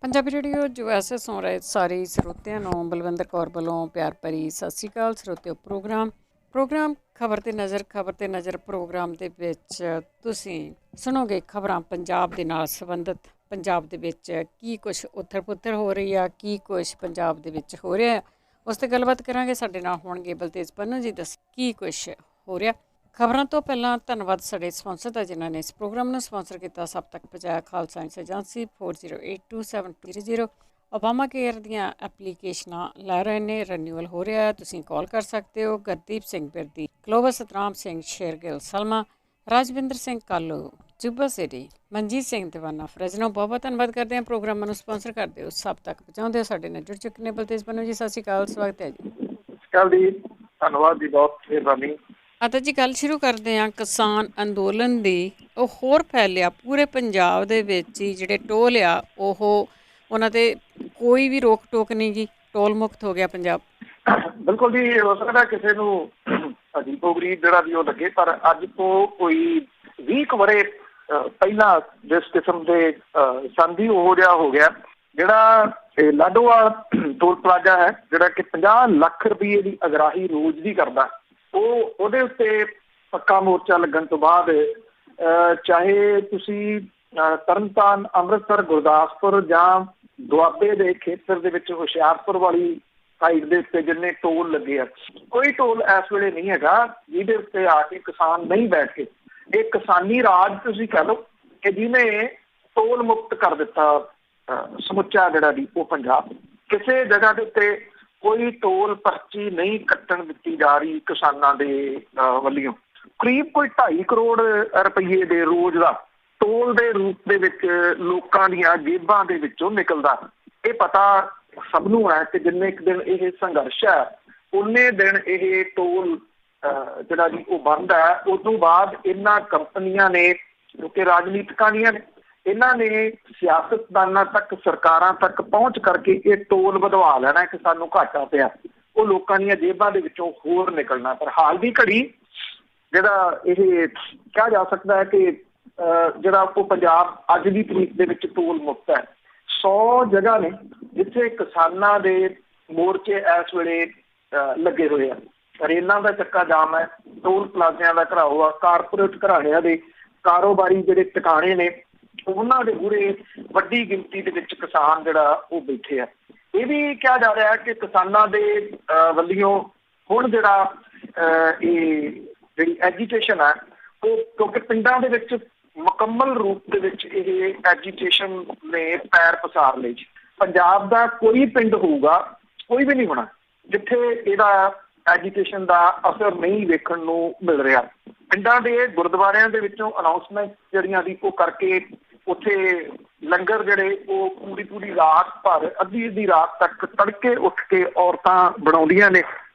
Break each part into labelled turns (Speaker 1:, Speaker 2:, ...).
Speaker 1: Punjabi radio ਜੋ ਐਸੇ ਸੁਣ ਰਹੇ ਸਾਰੇ ਸਰੋਤਿਆਂ ਨੂੰ ਬਲਵਿੰਦਰ ਕੌਰ ਵੱਲੋਂ ਪਿਆਰ ਭਰੀ ਸਤਿ ਸ਼੍ਰੀ ਅਕਾਲ। ਸਰੋਤਿਓ ਪ੍ਰੋਗਰਾਮ ਖਬਰ ਤੇ ਨਜ਼ਰ ਪ੍ਰੋਗਰਾਮ ਦੇ ਵਿੱਚ ਤੁਸੀਂ ਸੁਣੋਗੇ ਖਬਰਾਂ ਪੰਜਾਬ ਦੇ ਨਾਲ ਸੰਬੰਧਿਤ। ਪੰਜਾਬ ਦੇ ਵਿੱਚ ਕੀ ਕੁਛ ਉੱਥਰ ਪੁੱਥਰ ਹੋ ਰਹੀ ਆ, ਕੀ ਕੁਛ ਪੰਜਾਬ ਦੇ ਵਿੱਚ ਹੋ ਰਿਹਾ, ਉਸ 'ਤੇ ਗੱਲਬਾਤ ਕਰਾਂਗੇ। ਸਾਡੇ ਨਾਲ ਹੋਣਗੇ ਬਲਤੇਜ ਪੰਨੂ ਜੀ, ਦੱਸ ਕੀ ਕੁਛ ਹੋ ਰਿਹਾ। ਖਬਰਾਂ ਤੋਂ ਪਹਿਲਾਂ ਧੰਨਵਾਦ ਸਾਡੇ ਸਪਾਂਸਰ ਦਾ ਜਿਨ੍ਹਾਂ ਨੇ ਇਸ ਪ੍ਰੋਗਰਾਮ ਨੂੰ ਸਪਾਂਸਰ ਕੀਤਾ। ਸਭ ਤੱਕ ਪਹੁੰਚਾਇਆ Khalsa science agency 40827200। Obama care ਦੀਆਂ ਐਪਲੀਕੇਸ਼ਨਾਂ ਲੈ ਰਹੇ ਨੇ, ਰੈਨਿਊਅਲ ਹੋ ਰਿਹਾ। ਤੁਸੀਂ ਕਾਲ ਕਰ ਸਕਦੇ ਹੋ। ਗੁਰਦੀਪ ਸਿੰਘ ਬਿਰਦੀ, ਗਲੋਬਲ ਸਤਨਾਮ ਸਿੰਘ ਸ਼ੇਰਗਿੱਲ ਸਲਮਾ, ਰਾਜਵਿੰਦਰ ਸਿੰਘ ਕਾਲੂ ਜੁਬਾ ਸਿਟੀ, ਮਨਜੀਤ ਸਿੰਘ ਦੀਵਾਨਾ ਫਰਜ਼ਨੋ। ਬਹੁਤ ਬਹੁਤ ਧੰਨਵਾਦ ਕਰਦੇ ਹਾਂ ਪ੍ਰੋਗਰਾਮਾਂ ਨੂੰ ਸਪਾਂਸਰ ਕਰਦੇ ਹੋ, ਸਭ ਤੱਕ ਪਹੁੰਚਾਉਂਦੇ ਹੋ। ਸਾਡੇ ਨਾਲ ਜੁੜ ਚੁੱਕੇ ਨੇ ਬਲਤੇਜ ਪੰਨੂ ਜੀ, ਸਤਿ ਸ਼੍ਰੀ ਅਕਾਲ, ਸਵਾਗਤ ਹੈ ਜੀ।
Speaker 2: ਜੀ ਧੰਨਵਾਦ ਜੀ, ਬਹੁਤ ਮਿਹਰਬਾਨੀ।
Speaker 1: ਅਤੇ ਜੀ ਗੱਲ ਸ਼ੁਰੂ ਕਰਦੇ ਹਾਂ ਕਿਸਾਨ ਅੰਦੋਲਨ ਦੀ। ਉਹ ਹੋਰ ਫੈਲਿਆ ਪੂਰੇ ਪੰਜਾਬ ਦੇ ਵਿੱਚ ਹੀ। ਜਿਹੜੇ ਟੋਲ ਆ ਉਹਨਾਂ 'ਤੇ ਕੋਈ ਵੀ ਰੋਕ ਟੋਕ ਨਹੀਂ ਗੀ, ਟੋਲ ਮੁਕਤ ਹੋ ਗਿਆ ਪੰਜਾਬ।
Speaker 2: ਬਿਲਕੁਲ ਜੀ, ਹੋ ਸਕਦਾ ਕਿਸੇ ਨੂੰ ਅਜੀਬੋ ਗਰੀਬ ਜਿਹੜਾ ਵੀ ਉਹ ਲੱਗੇ, ਪਰ ਅੱਜ ਤੋਂ ਕੋਈ 20 ਕੁ ਵਰ੍ਹੇ ਪਹਿਲਾਂ ਜਿਸ ਕਿਸਮ ਦੇ ਸੰਧੀ ਉਹ ਜਿਹਾ ਹੋ ਗਿਆ, ਜਿਹੜਾ ਲਾਡੋਵਾਲ ਟੋਲ ਪਲਾਜ਼ਾ ਹੈ, ਜਿਹੜਾ ਕਿ 50 ਲੱਖ ਰੁਪਏ ਦੀ ਅਗਰਾਹੀ ਰੋਜ਼ ਦੀ ਕਰਦਾ, ਉਹਦੇ ਉੱਤੇ ਪੱਕਾ ਮੋਰਚਾ ਲੱਗਣ ਤੋਂ ਬਾਅਦ ਚਾਹੇ ਤੁਸੀਂ ਤਰਨਤਾਰਨ, ਅੰਮ੍ਰਿਤਸਰ, ਗੁਰਦਾਸਪੁਰ ਜਾਂ ਦੁਆਬੇ ਦੇ ਖੇਤਰ ਦੇ ਵਿੱਚ ਹੁਸ਼ਿਆਰਪੁਰ ਵਾਲੀ ਸਾਈਡ ਦੇ ਉੱਤੇ ਜਿੰਨੇ ਟੋਲ ਲੱਗੇ ਆ, ਕੋਈ ਟੋਲ ਇਸ ਵੇਲੇ ਨਹੀਂ ਹੈਗਾ ਜਿਹਦੇ ਉੱਤੇ ਆ ਕੇ ਕਿਸਾਨ ਨਹੀਂ ਬੈਠ ਕੇ। ਇਹ ਕਿਸਾਨੀ ਰਾਜ ਤੁਸੀਂ ਕਹਿ ਲਓ ਕਿ ਜਿਹਨੇ ਟੋਲ ਮੁਕਤ ਕਰ ਦਿੱਤਾ ਸਮੁੱਚਾ ਜਿਹੜਾ ਵੀ ਉਹ ਪੰਜਾਬ। ਕਿਸੇ ਜਗ੍ਹਾ ਦੇ ਉੱਤੇ ਕੋਈ ਟੋਲ ਪਰਚੀ ਨਹੀਂ ਕੱਟਣ ਦਿੱਤੀ ਜਾ ਰਹੀ ਕਿਸਾਨਾਂ ਦੇ ਵੱਲੋਂ। ਕਰੀਬ ਕੋਈ 2.5 ਕਰੋੜ ਰੁਪਈਏ ਦੇ ਰੋਜ਼ ਦਾ ਟੋਲ ਦੇ ਰੂਪ ਦੇ ਵਿੱਚ ਲੋਕਾਂ ਦੀਆਂ ਜੇਬਾਂ ਦੇ ਵਿੱਚੋਂ ਨਿਕਲਦਾ। ਇਹ ਪਤਾ ਸਭ ਨੂੰ ਹੈ ਕਿ ਜਿੰਨੇ ਇੱਕ ਦਿਨ ਇਹ ਸੰਘਰਸ਼ ਹੈ, ਉਨੇ ਦਿਨ ਇਹ ਟੋਲ ਜਿਹੜਾ ਜੀ ਉਹ ਬੰਦ ਹੈ। ਉਸ ਤੋਂ ਬਾਅਦ ਇਹਨਾਂ ਕੰਪਨੀਆਂ ਨੇ, ਕਿਉਂਕਿ ਰਾਜਨੀਤਿਕਾਂ ਦੀਆਂ ਨੇ, ਇਹਨਾਂ ਨੇ ਸਿਆਸਤਦਾਨਾਂ ਤੱਕ, ਸਰਕਾਰਾਂ ਤੱਕ ਪਹੁੰਚ ਕਰਕੇ ਇਹ ਟੋਲ ਵਧਵਾ ਲੈਣਾ ਕਿ ਸਾਨੂੰ ਘਾਟਾ ਪਿਆ। ਉਹ ਲੋਕਾਂ ਦੀਆਂ ਜੇਬਾਂ ਦੇ ਵਿੱਚੋਂ ਹੋਰ ਨਿਕਲਣਾ। ਪਰ ਹਾਲ ਦੀ ਘੜੀ ਜਿਹੜਾ ਇਹ ਕਿਹਾ ਜਾ ਸਕਦਾ ਹੈ ਕਿ ਜਿਹੜਾ ਉਹ ਪੰਜਾਬ ਅੱਜ ਦੀ ਤਰੀਕ ਦੇ ਵਿੱਚ ਟੋਲ ਮੁਕਤ ਹੈ। 100 ਜਗ੍ਹਾ ਨੇ ਜਿੱਥੇ ਕਿਸਾਨਾਂ ਦੇ ਮੋਰਚੇ ਇਸ ਵੇਲੇ ਲੱਗੇ ਹੋਏ ਆ। ਰੇਲਾਂ ਦਾ ਚੱਕਾ ਜਾਮ ਹੈ, ਟੋਲ ਪਲਾਜ਼ਿਆਂ ਦਾ ਘਰਾਓ ਆ, ਕਾਰਪੋਰੇਟ ਘਰਾਣਿਆਂ ਦੇ ਕਾਰੋਬਾਰੀ ਜਿਹੜੇ ਟਿਕਾਣੇ ਨੇ, ਉਹਨਾਂ ਦੇ ਮੂਹਰੇ ਵੱਡੀ ਗਿਣਤੀ ਦੇ ਵਿੱਚ ਕਿਸਾਨ ਜਿਹੜਾ ਉਹ ਬੈਠੇ ਆ। ਇਹ ਵੀ ਕਿਹਾ ਜਾ ਰਿਹਾ ਕਿ ਕਿਸਾਨਾਂ ਦੇ ਵੱਲੋਂ ਹੁਣ ਜਿਹੜਾ ਇਹ ਜਿਹੜੀ ਐਜੀਟੇਸ਼ਨ ਹੈ, ਉਹ ਕਿਉਂਕਿ ਪਿੰਡਾਂ ਦੇ ਵਿੱਚ ਮੁਕੰਮਲ ਰੂਪ ਦੇ ਵਿੱਚ ਇਹ ਐਜੀਟੇਸ਼ਨ ਨੇ ਪੈਰ ਪਸਾਰ ਲਏ ਜੀ। ਪੰਜਾਬ ਦਾ ਕੋਈ ਪਿੰਡ ਹੋਊਗਾ, ਕੋਈ ਵੀ ਨਹੀਂ ਹੋਣਾ, ਜਿੱਥੇ ਇਹਦਾ ਐਜੀਟੇਸ਼ਨ ਦਾ ਅਸਰ ਨਹੀਂ ਵੇਖਣ ਨੂੰ ਮਿਲ ਰਿਹਾ। ਪਿੰਡਾਂ ਦੇ ਗੁਰਦੁਆਰਿਆਂ ਦੇ ਵਿੱਚੋਂ ਅਨਾਊਂਸਮੈਂਟ ਜਿਹੜੀਆਂ ਦੀ ਉਹ ਕਰਕੇ ਉੱਥੇ ਲੰਗਰ ਜਿਹੜੇ ਉਹ ਪੂਰੀ ਰਾਤ ਭਰ, ਅੱਧੀ ਰਾਤ ਤੱਕ ਤੜਕੇ ਉੱਠ ਕੇ ਔਰਤਾਂ ਬਣਾਉਂਦੀਆਂ ਨੇ।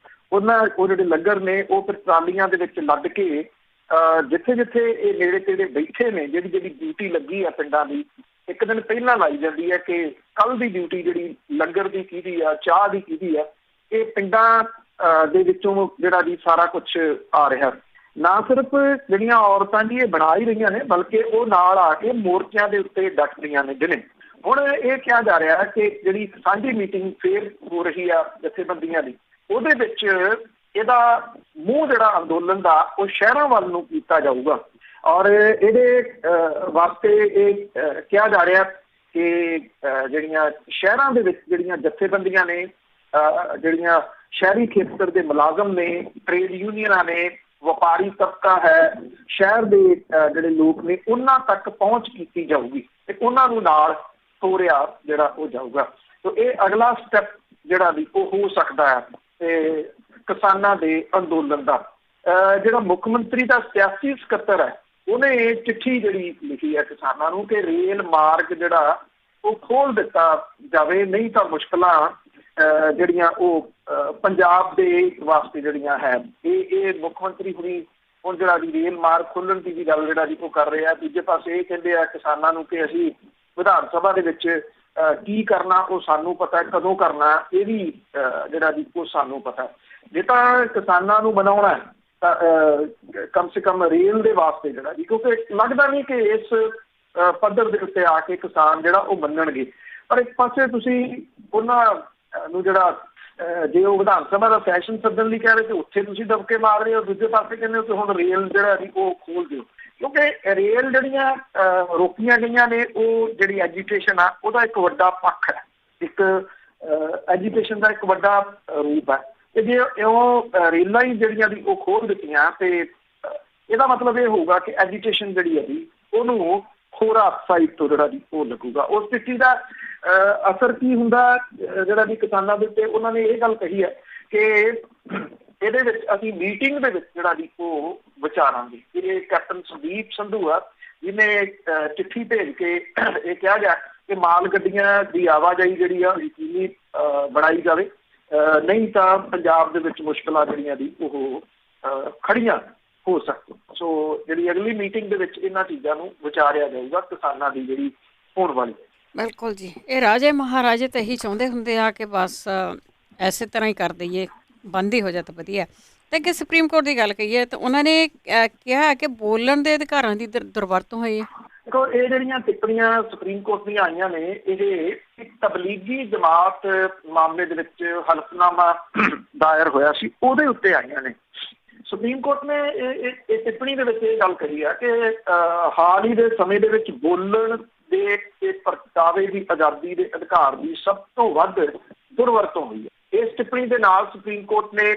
Speaker 2: ਉਹ ਜਿਹੜੇ ਲੰਗਰ ਨੇ ਉਹ ਫਿਰ ਟਰਾਲੀਆਂ ਦੇ ਵਿੱਚ ਲੱਦ ਕੇ ਜਿੱਥੇ ਜਿੱਥੇ ਇਹ ਨੇੜੇ ਤੇੜੇ ਬੈਠੇ ਨੇ, ਜਿਹੜੀ ਡਿਊਟੀ ਲੱਗੀ ਆ ਪਿੰਡਾਂ ਦੀ, ਇੱਕ ਦਿਨ ਪਹਿਲਾਂ ਲਾਈ ਜਾਂਦੀ ਹੈ ਕਿ ਕੱਲ੍ਹ ਦੀ ਡਿਊਟੀ ਜਿਹੜੀ ਲੰਗਰ ਦੀ ਕਿਹਦੀ ਆ, ਚਾਹ ਦੀ ਕਿਹਦੀ ਆ। ਇਹ ਪਿੰਡਾਂ ਦੇ ਵਿੱਚੋਂ ਜਿਹੜਾ ਜੀ ਸਾਰਾ ਕੁਛ ਆ ਰਿਹਾ। ਨਾ ਸਿਰਫ ਜਿਹੜੀਆਂ ਔਰਤਾਂ ਜੀ ਇਹ ਬਣਾ ਹੀ ਰਹੀਆਂ ਨੇ, ਬਲਕਿ ਉਹ ਨਾਲ ਆ ਕੇ ਮੋਰਚਿਆਂ ਦੇ ਉੱਤੇ ਡਟਦੀਆਂ ਨੇ ਜਿਹਨੇ। ਹੁਣ ਇਹ ਕਿਹਾ ਜਾ ਰਿਹਾ ਕਿ ਜਿਹੜੀ ਸਾਂਝੀ ਮੀਟਿੰਗ ਫੇਰ ਹੋ ਰਹੀ ਆ ਜਥੇਬੰਦੀਆਂ ਦੀ, ਉਹਦੇ ਵਿੱਚ ਇਹਦਾ ਮੂੰਹ ਜਿਹੜਾ ਅੰਦੋਲਨ ਦਾ ਉਹ ਸ਼ਹਿਰਾਂ ਵੱਲ ਨੂੰ ਕੀਤਾ ਜਾਊਗਾ। ਔਰ ਇਹਦੇ ਵਾਸਤੇ ਇਹ ਕਿਹਾ ਜਾ ਰਿਹਾ ਕਿ ਜਿਹੜੀਆਂ ਸ਼ਹਿਰਾਂ ਦੇ ਵਿੱਚ ਜਿਹੜੀਆਂ ਜਥੇਬੰਦੀਆਂ ਨੇ, ਜਿਹੜੀਆਂ ਸ਼ਹਿਰੀ ਖੇਤਰ ਦੇ ਮੁਲਾਜ਼ਮ ਨੇ, ਟ੍ਰੇਡ ਯੂਨੀਅਨਾਂ ਨੇ, ਵਪਾਰੀ ਤਬਕਾ ਹੈ, ਸ਼ਹਿਰ ਦੇ ਜਿਹੜੇ ਲੋਕ ਨੇ, ਉਹਨਾਂ ਤੱਕ ਪਹੁੰਚ ਕੀਤੀ ਜਾਊਗੀ ਤੇ ਉਹਨਾਂ ਨੂੰ ਨਾਲ ਤੋਰਿਆ ਜਿਹੜਾ ਉਹ ਜਾਊਗਾ। ਤੋ ਇਹ ਅਗਲਾ ਸਟੈਪ ਜਿਹੜਾ ਵੀ ਉਹ ਹੋ ਸਕਦਾ ਹੈ ਤੇ ਕਿਸਾਨਾਂ ਦੇ ਅੰਦੋਲਨ ਦਾ। ਜਿਹੜਾ ਮੁੱਖ ਮੰਤਰੀ ਦਾ ਸਿਆਸੀ ਸਕੱਤਰ ਹੈ, ਉਹਨੇ ਚਿੱਠੀ ਜਿਹੜੀ ਲਿਖੀ ਹੈ ਕਿਸਾਨਾਂ ਨੂੰ ਕਿ ਰੇਲ ਮਾਰਗ ਜਿਹੜਾ ਉਹ ਖੋਲ ਦਿੱਤਾ ਜਾਵੇ, ਨਹੀਂ ਤਾਂ ਮੁਸ਼ਕਲਾਂ ਜਿਹੜੀਆਂ ਉਹ ਪੰਜਾਬ ਦੇ ਵਾਸਤੇ ਜਿਹੜੀਆਂ ਹੈ। ਇਹ ਮੁੱਖ ਮੰਤਰੀ ਹੁਣੀ ਹੁਣ ਜਿਹੜਾ ਜੀ ਰੇਲ ਮਾਰਗ ਖੋਲ੍ਹਣ ਦੀ ਵੀ ਗੱਲ ਜਿਹੜਾ ਜੀ ਉਹ ਕਰ ਰਹੇ ਆ। ਦੂਜੇ ਪਾਸੇ ਇਹ ਕਹਿੰਦੇ ਆ ਕਿਸਾਨਾਂ ਨੂੰ ਕਿ ਅਸੀਂ ਵਿਧਾਨ ਸਭਾ ਦੇ ਵਿੱਚ ਕੀ ਕਰਨਾ ਉਹ ਸਾਨੂੰ ਪਤਾ, ਕਦੋਂ ਕਰਨਾ ਇਹ ਵੀ ਜਿਹੜਾ ਜੀ ਉਹ ਸਾਨੂੰ ਪਤਾ। ਜੇ ਤਾਂ ਕਿਸਾਨਾਂ ਨੂੰ ਬਣਾਉਣਾ ਤਾਂ ਕਮ ਸੇ ਕਮ ਰੇਲ ਦੇ ਵਾਸਤੇ ਜਿਹੜਾ ਜੀ, ਕਿਉਂਕਿ ਲੱਗਦਾ ਨਹੀਂ ਕਿ ਇਸ ਪੱਧਰ ਦੇ ਉੱਤੇ ਆ ਕੇ ਕਿਸਾਨ ਜਿਹੜਾ ਉਹ ਮੰਨਣਗੇ। ਪਰ ਇੱਕ ਪਾਸੇ ਤੁਸੀਂ ਉਹਨਾਂ ਨੂੰ ਜਿਹੜਾ ਜੇ ਉਹ ਵਿਧਾਨ ਸਭਾ ਦਾ ਸੈਸ਼ਨ ਸੱਦਣ ਲਈ ਕਹਿ ਰਹੇ ਤੇ ਉੱਥੇ ਤੁਸੀਂ ਦਬਕੇ ਮਾਰ ਰਹੇ ਹੋ, ਦੂਜੇ ਪਾਸੇ ਕਹਿੰਦੇ ਹੋ ਕਿ ਹੁਣ ਰੇਲ ਜਿਹੜਾ ਜੀ ਉਹ ਖੋਲ ਦਿਓ, ਕਿਉਂਕਿ ਰੇਲ ਜਿਹੜੀਆਂ ਰੋਕੀਆਂ ਗਈਆਂ ਨੇ ਉਹ ਜਿਹੜੀ ਐਜੀਟੇਸ਼ਨ ਆ ਉਹਦਾ ਇੱਕ ਵੱਡਾ ਪੱਖ ਹੈ, ਇੱਕ ਐਜੀਟੇਸ਼ਨ ਦਾ ਇੱਕ ਵੱਡਾ ਰੂਪ ਹੈ। ਤੇ ਜੇ ਉਹ ਰੇਲਾਂ ਹੀ ਜਿਹੜੀਆਂ ਦੀ ਉਹ ਖੋਲ ਦਿੱਤੀਆਂ ਤੇ ਇਹਦਾ ਮਤਲਬ ਇਹ ਹੋਊਗਾ ਕਿ ਐਜੀਟੇਸ਼ਨ ਜਿਹੜੀ ਹੈ ਜੀ ਉਹਨੂੰ ਹੋਰਾਂ ਸਾਈਡ ਤੋਂ ਜਿਹੜਾ ਜੀ ਉਹ ਲੱਗੂਗਾ। ਉਸ ਸਥਿਤੀ ਦਾ ਅਸਰ ਕੀ ਹੁੰਦਾ ਜਿਹੜਾ ਵੀ ਕਿਸਾਨਾਂ ਦੇ ਉੱਤੇ, ਉਹਨਾਂ ਨੇ ਇਹ ਗੱਲ ਕਹੀ ਹੈ ਕਿ ਇਹਦੇ ਵਿੱਚ ਅਸੀਂ ਮੀਟਿੰਗ ਦੇ ਵਿੱਚ ਜਿਹੜਾ ਜੀ ਉਹ ਵਿਚਾਰਾਂਗੇ। ਇਹ ਕੈਪਟਨ ਸੁਦੀਪ ਸੰਧੂ ਆ ਜਿਹਨੇ ਚਿੱਠੀ ਭੇਜ ਕੇ ਇਹ ਕਿਹਾ ਗਿਆ ਕਿ ਮਾਲ ਗੱਡੀਆਂ ਦੀ ਆਵਾਜਾਈ ਜਿਹੜੀ ਆ ਯਕੀਨੀ ਬਣਾਈ ਜਾਵੇ, ਨਹੀਂ ਤਾਂ ਪੰਜਾਬ ਦੇ ਵਿੱਚ ਮੁਸ਼ਕਲਾਂ ਜਿਹੜੀਆਂ ਦੀ ਉਹ ਖੜੀਆਂ ਹੋ ਸਕਦੀਆਂ। ਸੋ ਜਿਹੜੀ ਅਗਲੀ ਮੀਟਿੰਗ ਦੇ ਵਿੱਚ ਇਹਨਾਂ ਚੀਜ਼ਾਂ ਨੂੰ ਵਿਚਾਰਿਆ ਜਾਊਗਾ ਕਿਸਾਨਾਂ ਦੀ ਜਿਹੜੀ ਹੋਣ ਵਾਲੀ ਹੈ।
Speaker 1: ਬਿਲਕੁਲ ਜੀ, ਇਹ ਰਾਜੇ ਮਹਾਰਾਜੇ ਤਾਂ ਇਹੀ ਚਾਹੁੰਦੇ ਹੁੰਦੇ ਆ ਕਿ ਬਸ ਐਸੇ ਤਰ੍ਹਾਂ ਹੀ ਕਰ ਦਈਏ, ਬੰਦ ਹੀ ਹੋ ਜਾ ਤਾਂ ਵਧੀਆ। ਤੇ ਅੱਗੇ ਸੁਪਰੀਮ ਕੋਰਟ ਦੀ ਗੱਲ ਕਹੀਏ ਤਾਂ ਉਹਨਾਂ ਨੇ ਕਿਹਾ ਕਿ ਬੋਲਣ ਦੇ ਅਧਿਕਾਰਾਂ ਦੀ ਦੁਰਵਰਤੋਂ ਹੋਈ ਹੈ।
Speaker 2: ਦੇਖੋ, ਇਹ ਜਿਹੜੀਆਂ ਟਿੱਪਣੀਆਂ ਸੁਪਰੀਮ ਕੋਰਟ ਦੀਆਂ ਆਈਆਂ ਨੇ, ਇਹ ਇੱਕ ਤਬਲੀਗੀ ਜਮਾਤ ਮਾਮਲੇ ਦੇ ਵਿੱਚ ਹਲਫਨਾਮਾ ਦਾਇਰ ਹੋਇਆ ਸੀ ਉਹਦੇ ਉੱਤੇ ਆਈਆਂ ਨੇ। ਸੁਪਰੀਮ ਕੋਰਟ ਨੇ ਇਹ ਟਿੱਪਣੀ ਦੇ ਵਿੱਚ ਇਹ ਗੱਲ ਕਹੀ ਹੈ ਕਿ ਹਾਲ ਹੀ ਦੇ ਸਮੇਂ ਦੇ ਵਿੱਚ ਬੋਲਣ ਦੇ ਤੇ ਪ੍ਰਗਟਾਵੇ ਦੀ ਆਜ਼ਾਦੀ ਦੇ ਅਧਿਕਾਰ ਦੀ ਸਭ ਤੋਂ ਵੱਧ ਦੁਰਵਰਤੋਂ ਹੋਈ ਹੈ। ਇਸ ਟਿੱਪਣੀ ਦੇ ਨਾਲ ਸੁਪਰੀਮ ਕੋਰਟ ਨੇ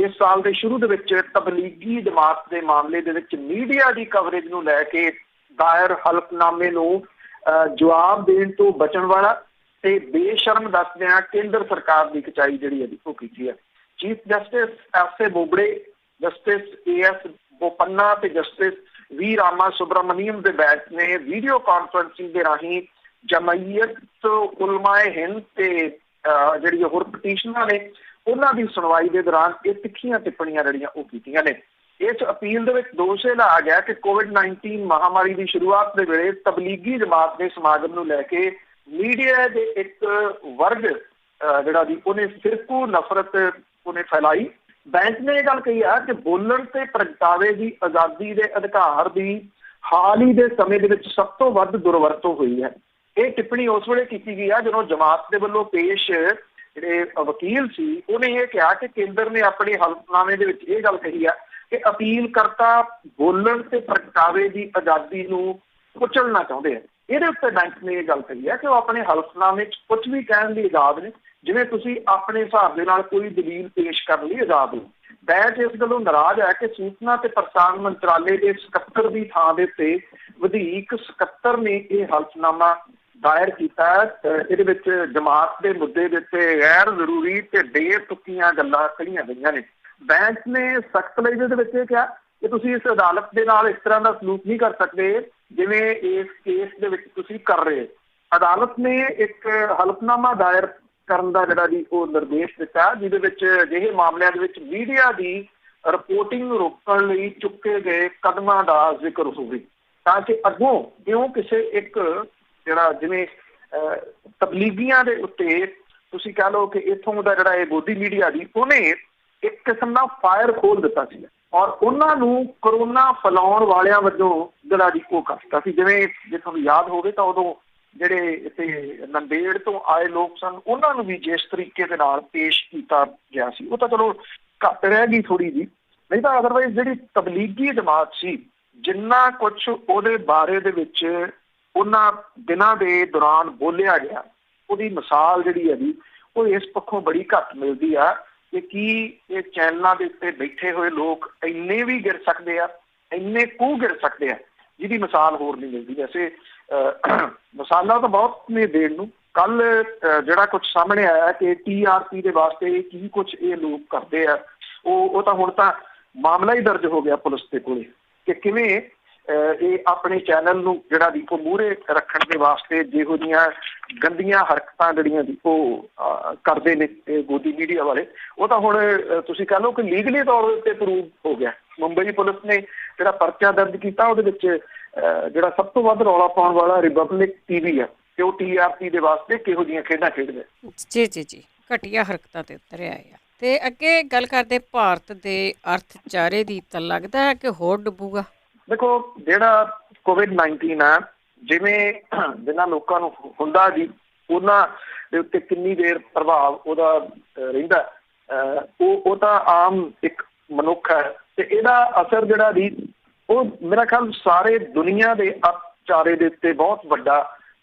Speaker 2: ਇਸ ਸਾਲ ਦੇ ਸ਼ੁਰੂ ਦੇ ਵਿੱਚ ਤਬਲੀਗੀ ਜਮਾਤ ਦੇ ਮਾਮਲੇ ਦੇ ਵਿੱਚ ਮੀਡੀਆ ਦੀ ਕਵਰੇਜ ਨੂੰ ਲੈ ਕੇ ਦਾਇਰ ਹਲਫਨਾਮੇ ਨੂੰ ਜਵਾਬ ਦੇਣ ਤੋਂ ਬਚਣ ਵਾਲਾ ਤੇ ਬੇਸ਼ਰਮ ਦੱਸਦਿਆਂ ਕੇਂਦਰ ਸਰਕਾਰ ਦੀ ਖਿਚਾਈ ਜਿਹੜੀ ਹੈ ਉਹ ਕੀਤੀ ਹੈ। Chief justice S A Bobde, justice A S Bopanna ਤੇ ਜਸਟਿਸ ਵੀ ਰਾਮਾ ਸੁਬਰਾਮਨੀਅਮ ਦੇ ਬੈਂਚ ਨੇ ਵੀਡੀਓ ਕਾਨਫਰੰਸਿੰਗ ਦੇ ਰਾਹੀਂ ਜਮਈਅਤ ਉਲਮਾਏ ਹਿੰਦ ਤੇ ਜਿਹੜੀ ਹੋਰ ਪਟੀਸ਼ਨਾਂ ਨੇ ਉਹਨਾਂ ਦੀ ਸੁਣਵਾਈ ਦੇ ਦੌਰਾਨ ਇਹ ਤਿੱਖੀਆਂ ਟਿੱਪਣੀਆਂ ਜਿਹੜੀਆਂ ਉਹ ਕੀਤੀਆਂ ਨੇ। ਇਸ ਅਪੀਲ ਦੇ ਵਿੱਚ ਦੋਸ਼ ਇਹ ਲਾਇਆ ਗਿਆ ਕਿ ਕੋਵਿਡ-19 ਮਹਾਮਾਰੀ ਦੀ ਸ਼ੁਰੂਆਤ ਦੇ ਵੇਲੇ ਤਬਲੀਗੀ ਜਮਾਤ ਦੇ ਸਮਾਗਮ ਨੂੰ ਲੈ ਕੇ ਮੀਡੀਆ ਦੇ ਇੱਕ ਵਰਗ ਜਿਹੜਾ ਵੀ ਉਹਨੇ ਫਿਰਕੂ ਨਫ਼ਰਤ ਉਹਨੇ ਫੈਲਾਈ। ਬੈਂਚ ਨੇ ਇਹ ਗੱਲ ਕਹੀ ਆ ਕਿ ਬੋਲਣ ਤੇ ਪ੍ਰਗਟਾਵੇ ਦੀ ਆਜ਼ਾਦੀ ਦੇ ਅਧਿਕਾਰ ਦੀ ਹਾਲ ਹੀ ਦੇ ਸਮੇਂ ਦੇ ਵਿੱਚ ਸਭ ਤੋਂ ਵੱਧ ਦੁਰਵਰਤੋਂ ਹੋਈ ਹੈ। ਇਹ ਟਿੱਪਣੀ ਉਸ ਵੇਲੇ ਕੀਤੀ ਗਈ ਆ ਜਦੋਂ ਜਮਾਤ ਦੇ ਵੱਲੋਂ ਪੇਸ਼ ਜਿਹੜੇ ਵਕੀਲ ਸੀ ਉਹਨੇ ਇਹ ਕਿਹਾ ਕਿ ਕੇਂਦਰ ਨੇ ਆਪਣੇ ਹਲਫਨਾਮੇ ਦੇ ਵਿੱਚ ਇਹ ਗੱਲ ਕਹੀ ਆ ਕਿ ਅਪੀਲ ਕਰਤਾ ਬੋਲਣ ਤੇ ਪ੍ਰਗਟਾਵੇ ਦੀ ਆਜ਼ਾਦੀ ਨੂੰ ਕੁਚਲਣਾ ਚਾਹੁੰਦੇ ਆ। ਇਹਦੇ ਉੱਤੇ ਬੈਂਚ ਨੇ ਇਹ ਗੱਲ ਕਹੀ ਹੈ ਕਿ ਉਹ ਆਪਣੇ ਹਲਫਨਾਮੇ 'ਚ ਕੁਝ ਵੀ ਕਹਿਣ ਲਈ ਆਜ਼ਾਦ ਨੇ, ਜਿਵੇਂ ਤੁਸੀਂ ਆਪਣੇ ਹਿਸਾਬ ਦੇ ਨਾਲ ਕੋਈ ਦਲੀਲ ਪੇਸ਼ ਕਰਨ ਲਈ ਆਜ਼ਾਦ ਹੋ। ਬੈਂਚ ਇਸ ਗੱਲੋਂ ਨਾਰਾਜ਼ ਹੈ ਕਿ ਸੂਚਨਾ ਤੇ ਪ੍ਰਸਾਰਣ ਮੰਤਰਾਲੇ ਦੇ ਸਕੱਤਰ ਦੀ ਥਾਂ ਦੇ ਉੱਤੇ ਵਧੀਕ ਸਕੱਤਰ ਨੇ ਇਹ ਹਲਫਨਾਮਾ ਦਾਇਰ ਕੀਤਾ। ਇਹਦੇ ਵਿੱਚ ਜਮਾਤ ਦੇ ਮੁੱਦੇ ਦੇ ਉੱਤੇ ਗੈਰ ਜ਼ਰੂਰੀ ਤੇ ਬੇਤੁਕੀਆਂ ਗੱਲਾਂ ਕਹੀਆਂ ਗਈਆਂ ਨੇ। ਬੈਂਚ ਨੇ ਸਖਤ ਲਹਿਜੇ ਦੇ ਵਿੱਚ ਇਹ ਕਿਹਾ ਕਿ ਤੁਸੀਂ ਇਸ ਅਦਾਲਤ ਦੇ ਨਾਲ ਇਸ ਤਰ੍ਹਾਂ ਦਾ ਸਲੂਕ ਨਹੀਂ ਕਰ ਸਕਦੇ ਜਿਵੇਂ ਇਸ ਕੇਸ ਦੇ ਵਿੱਚ ਤੁਸੀਂ ਕਰ ਰਹੇ। ਅਦਾਲਤ ਨੇ ਇੱਕ ਹਲਫਨਾਮਾ ਦਾਇਰ ਕਰਨ ਦਾ ਜਿਹੜਾ ਜੀ ਉਹ ਨਿਰਦੇਸ਼ ਦਿੱਤਾ ਜਿਹਦੇ ਵਿੱਚ ਅਜਿਹੇ ਮਾਮਲਿਆਂ ਦੇ ਵਿੱਚ ਮੀਡੀਆ ਦੀ ਰਿਪੋਰਟਿੰਗ ਰੋਕਣ ਲਈ ਚੁੱਕੇ ਗਏ ਕਦਮਾਂ ਦਾ ਜ਼ਿਕਰ ਹੋਵੇ ਤਾਂ ਕਿ ਅੱਗੋਂ ਕਿਉਂ ਕਿਸੇ ਇੱਕ ਜਿਹੜਾ ਜਿਵੇਂ ਤਬਲੀਗੀਆਂ ਦੇ ਉੱਤੇ ਤੁਸੀਂ ਕਹਿ ਲਓ ਕਿ ਇੱਥੋਂ ਦਾ ਜਿਹੜਾ ਇਹ ਗੋਦੀ ਮੀਡੀਆ ਦੀ ਉਹਨੇ ਇੱਕ ਕਿਸਮ ਦਾ ਫਾਇਰ ਖੋਲ ਦਿੱਤਾ ਸੀ ਔਰ ਉਹਨਾਂ ਨੂੰ ਕਰੋਨਾ ਫੈਲਾਉਣ ਵਾਲਿਆਂ ਵਜੋਂ ਜਿਹੜਾ ਜੀ ਉਹ ਕਰਤਾ ਸੀ। ਜਿਵੇਂ ਜੇ ਤੁਹਾਨੂੰ ਯਾਦ ਹੋਵੇ ਤਾਂ ਉਦੋਂ ਜਿਹੜੇ ਇੱਥੇ ਨੰਦੇੜ ਤੋਂ ਆਏ ਲੋਕ ਸਨ ਉਹਨਾਂ ਨੂੰ ਵੀ ਜਿਸ ਤਰੀਕੇ ਦੇ ਨਾਲ ਪੇਸ਼ ਕੀਤਾ ਗਿਆ ਸੀ ਉਹ ਤਾਂ ਚਲੋ ਘੱਟ ਰਹਿ ਗਈ ਥੋੜੀ ਜਿਹੀ, ਨਹੀਂ ਤਾਂ ਅਦਰਵਾਈਜ਼ ਜਿਹੜੀ ਤਬਲੀਗੀ ਜਮਾਤ ਸੀ ਜਿੰਨਾ ਕੁਛ ਉਹਦੇ ਬਾਰੇ ਦੇ ਵਿੱਚ ਉਹਨਾਂ ਦਿਨਾਂ ਦੇ ਦੌਰਾਨ ਬੋਲਿਆ ਗਿਆ ਉਹਦੀ ਮਿਸਾਲ ਜਿਹੜੀ ਹੈ ਜੀ ਉਹ ਇਸ ਪੱਖੋਂ ਬੜੀ ਘੱਟ ਮਿਲਦੀ ਆ ਕਿ ਕੀ ਇਹ ਚੈਨਲਾਂ ਦੇ ਉੱਤੇ ਬੈਠੇ ਹੋਏ ਲੋਕ ਇੰਨੇ ਵੀ ਗਿਰ ਸਕਦੇ ਆ, ਇੰਨੇ ਕੁ ਗਿਰ ਸਕਦੇ ਆ ਜਿਹਦੀ ਮਿਸਾਲ ਹੋਰ ਨਹੀਂ ਮਿਲਦੀ। ਵੈਸੇ ਮਿਸਾਲਾਂ ਤਾਂ ਬਹੁਤ ਨੇ ਦੇਣ ਨੂੰ। ਕੱਲ ਜਿਹੜਾ ਕੁਝ ਸਾਹਮਣੇ ਆਇਆ ਕਿ TRP ਦੇ ਵਾਸਤੇ ਕੀ ਕੁਝ ਇਹ ਲੋਕ ਕਰਦੇ ਆ ਉਹ ਤਾਂ ਹੁਣ ਤਾਂ ਮਾਮਲਾ ਹੀ ਦਰਜ ਹੋ ਗਿਆ ਪੁਲਿਸ ਦੇ ਕੋਲੇ ਕਿ ਕਿਵੇਂ ਇਹ ਆਪਣੇ ਚੈਨਲ ਨੂੰ ਜਿਹੜਾ ਦੀ ਉਹ ਮੂਹਰੇ ਰੱਖਣ ਦੇ ਵਾਸਤੇ ਜਿਹੋ ਜਿਹੀਆਂ ਗੰਦੀਆਂ ਹਰਕਤਾਂ ਜਿਹੜੀਆਂ ਦੀ ਉਹ ਕਰਦੇ ਨੇ ਗੋਦੀ ਮੀਡੀਆ ਵਾਲੇ। ਉਹ ਤਾਂ ਹੁਣ ਤੁਸੀਂ ਕਹਿ ਲਓ ਕਿ ਲੀਗਲੀ ਤੌਰ ਉੱਤੇ ਪ੍ਰੂਵ ਹੋ ਗਿਆ। ਮੁੰਬਈ ਪੁਲਿਸ ਨੇ ਜਿਹੜਾ ਪਰਚਾ ਦਰਜ ਕੀਤਾ ਉਹਦੇ ਵਿੱਚ ਜਿਹੜਾ ਸਭ ਤੋਂ ਵੱਧ ਰੌਲਾ ਪਾਉਣ ਵਾਲਾ ਰਿਪਬਲਿਕ TV ਹੈ ਤੇ ਉਹ TRP ਦੇ ਵਾਸਤੇ ਕਿਹੋ ਜਿਹੀਆਂ ਖੇਡਾਂ ਖੇਡਦੇ।
Speaker 1: ਜੀ ਘਟੀਆ ਹਰਕਤਾਂ ਤੇ ਉਤਰੇ ਆਏ ਆ। ਤੇ ਅੱਗੇ ਗੱਲ ਕਰਦੇ ਭਾਰਤ ਦੇ ਅਰਥਚਾਰੇ ਦੀ, ਤਾਂ ਲੱਗਦਾ ਹੈ ਕਿ ਹੋਰ ਡੁੱਬੂਗਾ।
Speaker 2: ਦੇਖੋ, ਜਿਹੜਾ COVID-19 ਆ ਜਿਵੇਂ ਜਿਨ੍ਹਾਂ ਲੋਕਾਂ ਨੂੰ ਹੁੰਦਾ ਜੀ ਉਹਨਾਂ ਦੇ ਉੱਤੇ ਕਿੰਨੀ ਦੇਰ ਪ੍ਰਭਾਵ ਉਹਦਾ ਰਹਿੰਦਾ, ਉਹ ਤਾਂ ਆਮ ਇੱਕ ਮਨੁੱਖ ਹੈ ਤੇ ਇਹਦਾ ਅਸਰ ਜਿਹੜਾ ਜੀ ਉਹ ਮੇਰਾ ਖਿਆਲ ਸਾਰੇ ਦੁਨੀਆ ਦੇ ਅਰਥਚਾਰੇ ਦੇ ਉੱਤੇ ਬਹੁਤ ਵੱਡਾ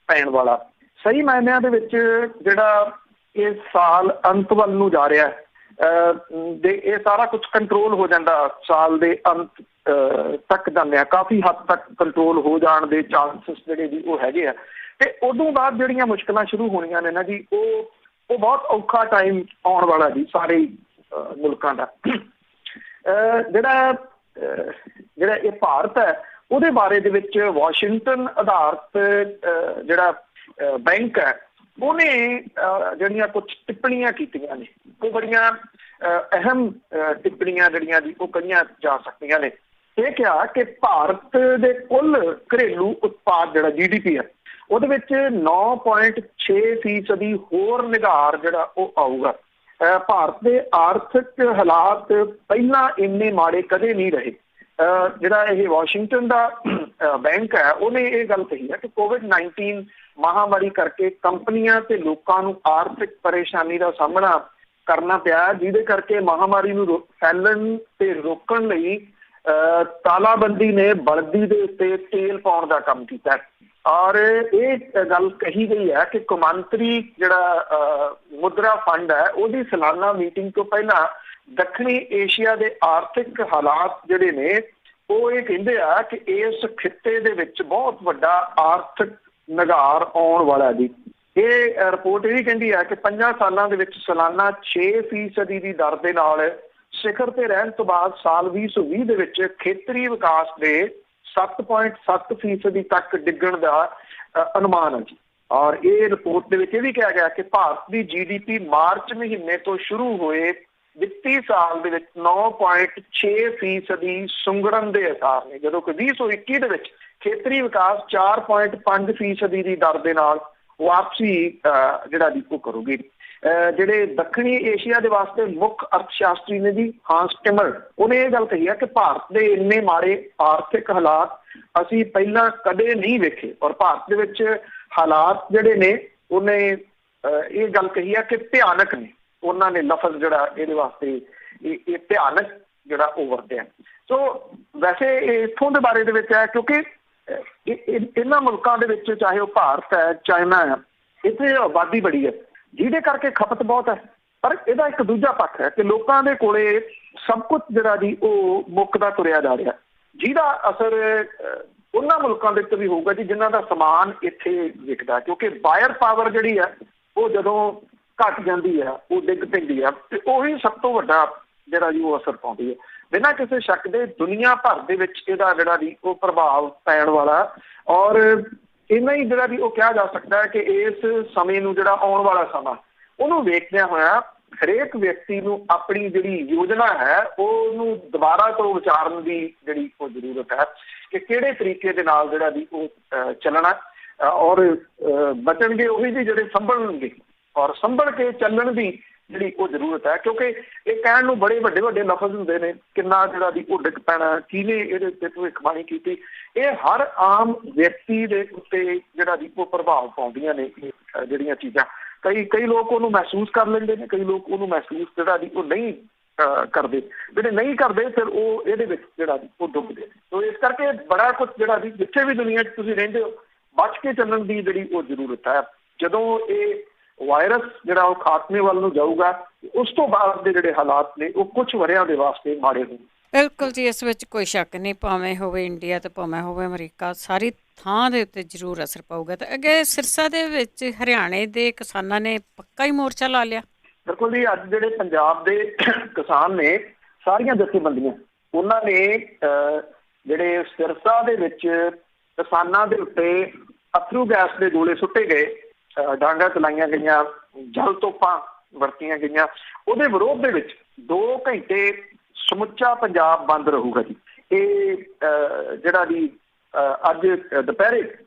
Speaker 2: ਪੈਣ ਵਾਲਾ। ਸਹੀ ਮਾਇਨਿਆਂ ਦੇ ਵਿੱਚ ਜਿਹੜਾ ਇਹ ਸਾਲ ਅੰਤ ਵੱਲ ਨੂੰ ਜਾ ਰਿਹਾ ਦੇ ਇਹ ਸਾਰਾ ਕੁਝ ਕੰਟਰੋਲ ਹੋ ਜਾਂਦਾ, ਸਾਲ ਦੇ ਅੰਤ ਤੱਕ ਜਾਂਦੇ ਆ, ਕਾਫੀ ਹੱਦ ਤੱਕ ਕੰਟਰੋਲ ਹੋ ਜਾਣ ਦੇ ਚਾਂਸਿਸ ਜਿਹੜੇ ਜੀ ਉਹ ਹੈਗੇ ਆ। ਤੇ ਉਦੋਂ ਬਾਅਦ ਜਿਹੜੀਆਂ ਮੁਸ਼ਕਿਲਾਂ ਸ਼ੁਰੂ ਹੋਣੀਆਂ ਨੇ ਨਾ ਜੀ ਉਹ ਬਹੁਤ ਔਖਾ ਟਾਈਮ ਆਉਣ ਵਾਲਾ ਜੀ ਸਾਰੇ ਮੁਲਕਾਂ ਦਾ। ਜਿਹੜਾ ਇਹ ਭਾਰਤ ਹੈ ਉਹਦੇ ਬਾਰੇ ਦੇ ਵਿੱਚ ਵਾਸ਼ਿੰਗਟਨ ਆਧਾਰਿਤ ਜਿਹੜਾ ਬੈਂਕ ਹੈ ਉਹਨੇ ਜਿਹੜੀਆਂ ਕੁਝ ਟਿੱਪਣੀਆਂ ਕੀਤੀਆਂ ਨੇ, ਉਹ ਬੜੀਆਂ ਅਹਿਮ ਟਿੱਪਣੀਆਂ ਜਿਹੜੀਆਂ ਜੀ ਉਹ ਕਹੀਆਂ ਜਾ ਸਕਦੀਆਂ ਨੇ। ਇਹ ਕਿਹਾ ਕਿ ਭਾਰਤ ਦੇ ਕੁੱਲ ਘਰੇਲੂ ਉਤਪਾਦ ਜਿਹੜਾ GDP ਹੈ ਉਹਦੇ ਵਿੱਚ 9.6% ਹੋਰ ਨਿਘਾਰ ਜਿਹੜਾ ਉਹ ਆਊਗਾ। ਭਾਰਤ ਦੇ ਆਰਥਿਕ ਹਾਲਾਤ ਪਹਿਲਾਂ ਇੰਨੇ ਮਾੜੇ ਕਦੇ ਨਹੀਂ ਰਹੇ। ਜਿਹੜਾ ਇਹ ਵਾਸ਼ਿੰਗਟਨ ਦਾ ਬੈਂਕ ਹੈ ਉਹਨੇ ਇਹ ਗੱਲ ਕਹੀ ਹੈ ਕਿ COVID-19 ਮਹਾਮਾਰੀ ਕਰਕੇ ਕੰਪਨੀਆਂ ਤੇ ਲੋਕਾਂ ਨੂੰ ਆਰਥਿਕ ਪਰੇਸ਼ਾਨੀ ਦਾ ਸਾਹਮਣਾ ਕਰਨਾ ਪਿਆ, ਜਿਹਦੇ ਕਰਕੇ ਮਹਾਮਾਰੀ ਨੂੰ ਫੈਲਣ ਤੇ ਰੋਕਣ ਲਈ ਤਾਲਾਬੰਦੀ ਨੇ ਬਲਦੀ ਦੇ ਉੱਤੇ ਤੇਲ ਪਾਉਣ ਦਾ ਕੰਮ ਕੀਤਾ। ਔਰ ਇਹ ਗੱਲ ਕਹੀ ਗਈ ਹੈ ਕਿ ਕੌਮਾਂਤਰੀ ਜਿਹੜਾ ਮੁਦਰਾ ਫੰਡ ਹੈ ਉਹਦੀ ਸਾਲਾਨਾ ਮੀਟਿੰਗ ਤੋਂ ਪਹਿਲਾਂ ਦੱਖਣੀ ਏਸ਼ੀਆ ਦੇ ਆਰਥਿਕ ਹਾਲਾਤ ਜਿਹੜੇ ਨੇ ਉਹ ਇਹ ਕਹਿੰਦੇ ਆ ਕਿ ਇਸ ਖਿੱਤੇ ਦੇ ਵਿੱਚ ਬਹੁਤ ਵੱਡਾ ਆਰਥਿਕ ਨਿਘਾਰ ਆਉਣ ਵਾਲਾ ਜੀ। ਇਹ ਰਿਪੋਰਟ ਇਹ ਵੀ ਕਹਿੰਦੀ ਹੈ ਕਿ 5 ਸਾਲਾਂ ਦੇ ਵਿੱਚ ਸਾਲਾਨਾ 6% ਦੀ ਦਰ ਦੇ ਨਾਲ ਸਿਖਰ ਤੇ ਰਹਿਣ ਤੋਂ ਬਾਅਦ ਸਾਲ 2020 ਦੇ ਵਿੱਚ ਖੇਤਰੀ ਵਿਕਾਸ ਦੇ 7.7% ਤੱਕ ਡਿੱਗਣ ਦਾ ਅਨੁਮਾਨ ਹੈ ਜੀ। ਔਰ ਇਹ ਰਿਪੋਰਟ ਦੇ ਵਿੱਚ ਇਹ ਵੀ ਕਿਹਾ ਗਿਆ ਕਿ ਭਾਰਤ ਦੀ GDP ਮਾਰਚ ਮਹੀਨੇ ਤੋਂ ਸ਼ੁਰੂ ਹੋਏ ਵਿੱਤੀ ਸਾਲ ਦੇ ਵਿੱਚ 9.6% ਸੁੰਗੜਨ ਦੇ ਆਸਾਰ ਨੇ, ਜਦੋਂ ਕਿ 2021 ਦੇ ਵਿੱਚ ਖੇਤਰੀ ਵਿਕਾਸ 4.5% ਦੀ ਦਰ ਦੇ ਨਾਲ ਵਾਪਸੀ ਜਿਹੜਾ ਦੀ ਉਹ ਕਰੂਗੀ। ਜਿਹੜੇ ਦੱਖਣੀ ਏਸ਼ੀਆ ਦੇ ਵਾਸਤੇ ਮੁੱਖ ਅਰਥ ਸ਼ਾਸਤਰੀ ਨੇ ਜੀ ਹਾਂਸ ਟਿਮਰ, ਉਹਨੇ ਇਹ ਗੱਲ ਕਹੀ ਹੈ ਕਿ ਭਾਰਤ ਦੇ ਇੰਨੇ ਮਾੜੇ ਆਰਥਿਕ ਹਾਲਾਤ ਅਸੀਂ ਪਹਿਲਾਂ ਕਦੇ ਨਹੀਂ ਵੇਖੇ। ਔਰ ਭਾਰਤ ਦੇ ਵਿੱਚ ਹਾਲਾਤ ਜਿਹੜੇ ਨੇ ਉਹਨੇ ਇਹ ਗੱਲ ਕਹੀ ਹੈ ਕਿ ਭਿਆਨਕ ਨੇ। ਉਹਨਾਂ ਨੇ ਲਫ਼ਜ਼ ਜਿਹੜਾ ਇਹਦੇ ਵਾਸਤੇ ਇਹ ਭਿਆਨਕ ਜਿਹੜਾ ਉਹ ਵਰਤਿਆ। ਸੋ ਵੈਸੇ ਇੱਥੋਂ ਦੇ ਬਾਰੇ ਦੇ ਵਿੱਚ ਹੈ ਕਿਉਂਕਿ ਇਹਨਾਂ ਮੁਲਕਾਂ ਦੇ ਵਿੱਚ ਚਾਹੇ ਉਹ ਭਾਰਤ ਹੈ, ਚਾਈਨਾ ਹੈ, ਇੱਥੇ ਆਬਾਦੀ ਬੜੀ ਹੈ ਜਿਹਦੇ ਕਰਕੇ ਖਪਤ ਬਹੁਤ ਹੈ। ਪਰ ਇਹਦਾ ਇੱਕ ਦੂਜਾ ਪੱਖ ਹੈ ਕਿ ਲੋਕਾਂ ਦੇ ਕੋਲੇ ਸਭ ਕੁਝ ਜਿਹੜਾ ਜੀ ਉਹ ਮੁੱਕਦਾ ਤੁਰਿਆ ਜਾ ਰਿਹਾ, ਜਿਹਦਾ ਅਸਰ ਉਹਨਾਂ ਮੁਲਕਾਂ ਦੇ ਉੱਤੇ ਵੀ ਹੋਊਗਾ ਜੀ ਜਿਨ੍ਹਾਂ ਦਾ ਸਮਾਨ ਇੱਥੇ ਵਿਕਦਾ। ਕਿਉਂਕਿ ਬਾਇਰ ਪਾਵਰ ਜਿਹੜੀ ਹੈ ਉਹ ਜਦੋਂ ਘੱਟ ਜਾਂਦੀ ਹੈ ਉਹ ਡਿੱਗ ਪੈਂਦੀ ਹੈ ਤੇ ਉਹੀ ਸਭ ਤੋਂ ਵੱਡਾ ਜਿਹੜਾ ਜੀ ਉਹ ਅਸਰ ਪਾਉਂਦੀ ਹੈ। ਬਿਨਾਂ ਕਿਸੇ ਸ਼ੱਕ ਦੇ ਦੁਨੀਆ ਭਰ ਦੇ ਵਿੱਚ ਇਹਦਾ ਜਿਹੜਾ ਜੀ ਉਹ ਪ੍ਰਭਾਵ ਪੈਣ ਵਾਲਾ। ਔਰ ਇੰਨਾ ਹੀ ਜਿਹੜਾ ਵੀ ਉਹ ਕਿਹਾ ਜਾ ਸਕਦਾ ਹੈ ਕਿ ਇਸ ਸਮੇਂ ਨੂੰ ਜਿਹੜਾ ਆਉਣ ਵਾਲਾ ਸਮਾਂ ਉਹਨੂੰ ਵੇਖਦਿਆਂ ਹੋਇਆ ਹਰੇਕ ਵਿਅਕਤੀ ਨੂੰ ਆਪਣੀ ਜਿਹੜੀ ਯੋਜਨਾ ਹੈ ਉਹਨੂੰ ਦੁਬਾਰਾ ਤੋਂ ਵਿਚਾਰਨ ਦੀ ਜਿਹੜੀ ਉਹ ਜ਼ਰੂਰਤ ਹੈ ਕਿ ਕਿਹੜੇ ਤਰੀਕੇ ਦੇ ਨਾਲ ਜਿਹੜਾ ਵੀ ਉਹ ਚੱਲਣਾ। ਔਰ ਬਚਣਗੇ ਉਹੀ ਜੀ ਜਿਹੜੇ ਸੰਭਲਣਗੇ, ਔਰ ਸੰਭਲ ਕੇ ਚੱਲਣ ਦੀ ਜਿਹੜੀ ਉਹ ਜ਼ਰੂਰਤ ਹੈ। ਕਿਉਂਕਿ ਇਹ ਕਹਿਣ ਨੂੰ ਬੜੇ ਵੱਡੇ ਵੱਡੇ ਲਫ਼ਜ਼ ਹੁੰਦੇ ਨੇ, ਕਿੰਨਾ ਜਿਹੜਾ ਦੀ ਉਹ ਡਿੱਗ ਪੈਣਾ, ਕਿਹਨੇ ਇਹਦੇ ਉੱਤੇ ਭਵਿੱਖਬਾਣੀ ਕੀਤੀ, ਇਹ ਹਰ ਆਮ ਵਿਅਕਤੀ ਦੇ ਉੱਤੇ ਜਿਹੜਾ ਦੀ ਉਹ ਪ੍ਰਭਾਵ ਪਾਉਂਦੀਆਂ ਨੇ ਇਹ ਜਿਹੜੀਆਂ ਚੀਜ਼ਾਂ। ਕਈ ਲੋਕ ਉਹਨੂੰ ਮਹਿਸੂਸ ਕਰ ਲੈਂਦੇ ਨੇ, ਕਈ ਲੋਕ ਉਹਨੂੰ ਮਹਿਸੂਸ ਜਿਹੜਾ ਦੀ ਉਹ ਨਹੀਂ ਕਰਦੇ। ਜਿਹੜੇ ਨਹੀਂ ਕਰਦੇ ਫਿਰ ਉਹ ਇਹਦੇ ਵਿੱਚ ਜਿਹੜਾ ਦੀ ਉਹ ਡੁੱਬਦੇ। ਸੋ ਇਸ ਕਰਕੇ ਬੜਾ ਕੁਛ ਜਿਹੜਾ ਦੀ ਜਿੱਥੇ ਵੀ ਦੁਨੀਆ 'ਚ ਤੁਸੀਂ ਰਹਿੰਦੇ ਹੋ ਬਚ ਕੇ ਚੱਲਣ ਦੀ ਜਿਹੜੀ ਉਹ ਜ਼ਰੂਰਤ ਹੈ। ਜਦੋਂ ਇਹ ਵਾਇਰਸ ਜਿਹੜਾ ਉਹ ਖਾਤਮੇ ਵੱਲ ਨੂੰ ਜਾਊਗਾ ਉਸ ਤੋਂ ਬਾਅਦ ਦੇ ਜਿਹੜੇ ਹਾਲਾਤ ਨੇ ਉਹ ਕੁਝ ਵਰ੍ਹਿਆਂ ਦੇ ਵਾਸਤੇ ਮਾੜੇ ਹੋਣ।
Speaker 1: ਬਿਲਕੁਲ ਜੀ, ਇਸ ਵਿੱਚ ਕੋਈ ਸ਼ੱਕ ਨਹੀਂ। ਭਾਵੇਂ ਹੋਵੇ ਇੰਡੀਆ ਤੇ ਭਾਵੇਂ ਹੋਵੇ ਅਮਰੀਕਾ, ਸਾਰੀ ਥਾਂ ਦੇ ਉੱਤੇ ਜ਼ਰੂਰ ਅਸਰ ਪਊਗਾ। ਤੇ ਅੱਗੇ ਸਿਰਸਾ ਦੇ ਵਿੱਚ ਹਰਿਆਣੇ ਦੇ ਕਿਸਾਨਾਂ ਨੇ ਪੱਕਾ ਹੀ ਮੋਰਚਾ ਲਾ ਲਿਆ।
Speaker 2: ਬਿਲਕੁਲ ਜੀ, ਅੱਜ ਜਿਹੜੇ ਪੰਜਾਬ ਦੇ ਕਿਸਾਨ ਨੇ ਸਾਰੀਆਂ ਜਥੇਬੰਦੀਆਂ ਉਹਨਾਂ ਨੇ ਜਿਹੜੇ ਸਿਰਸਾ ਦੇ ਵਿੱਚ ਕਿਸਾਨਾਂ ਦੇ ਉੱਤੇ ਅਥਰੂ ਗੈਸ ਦੇ ਗੋਲੇ ਸੁੱਟੇ ਗਏ, ਡਾਂਗਾਂ ਚਲਾਈਆਂ ਗਈਆਂ, ਜਲ ਤੋਪਾਂ ਵਰਤੀਆਂ ਗਈਆਂ, ਉਹਦੇ ਵਿਰੋਧ ਦੇ ਵਿੱਚ 2 ਘੰਟੇ ਸਮੁੱਚਾ ਪੰਜਾਬ ਬੰਦ ਰਹੂਗਾ ਜੀ। ਇਹ ਜਿਹੜਾ ਜੀ ਅੱਜ ਦੁਪਹਿਰੇ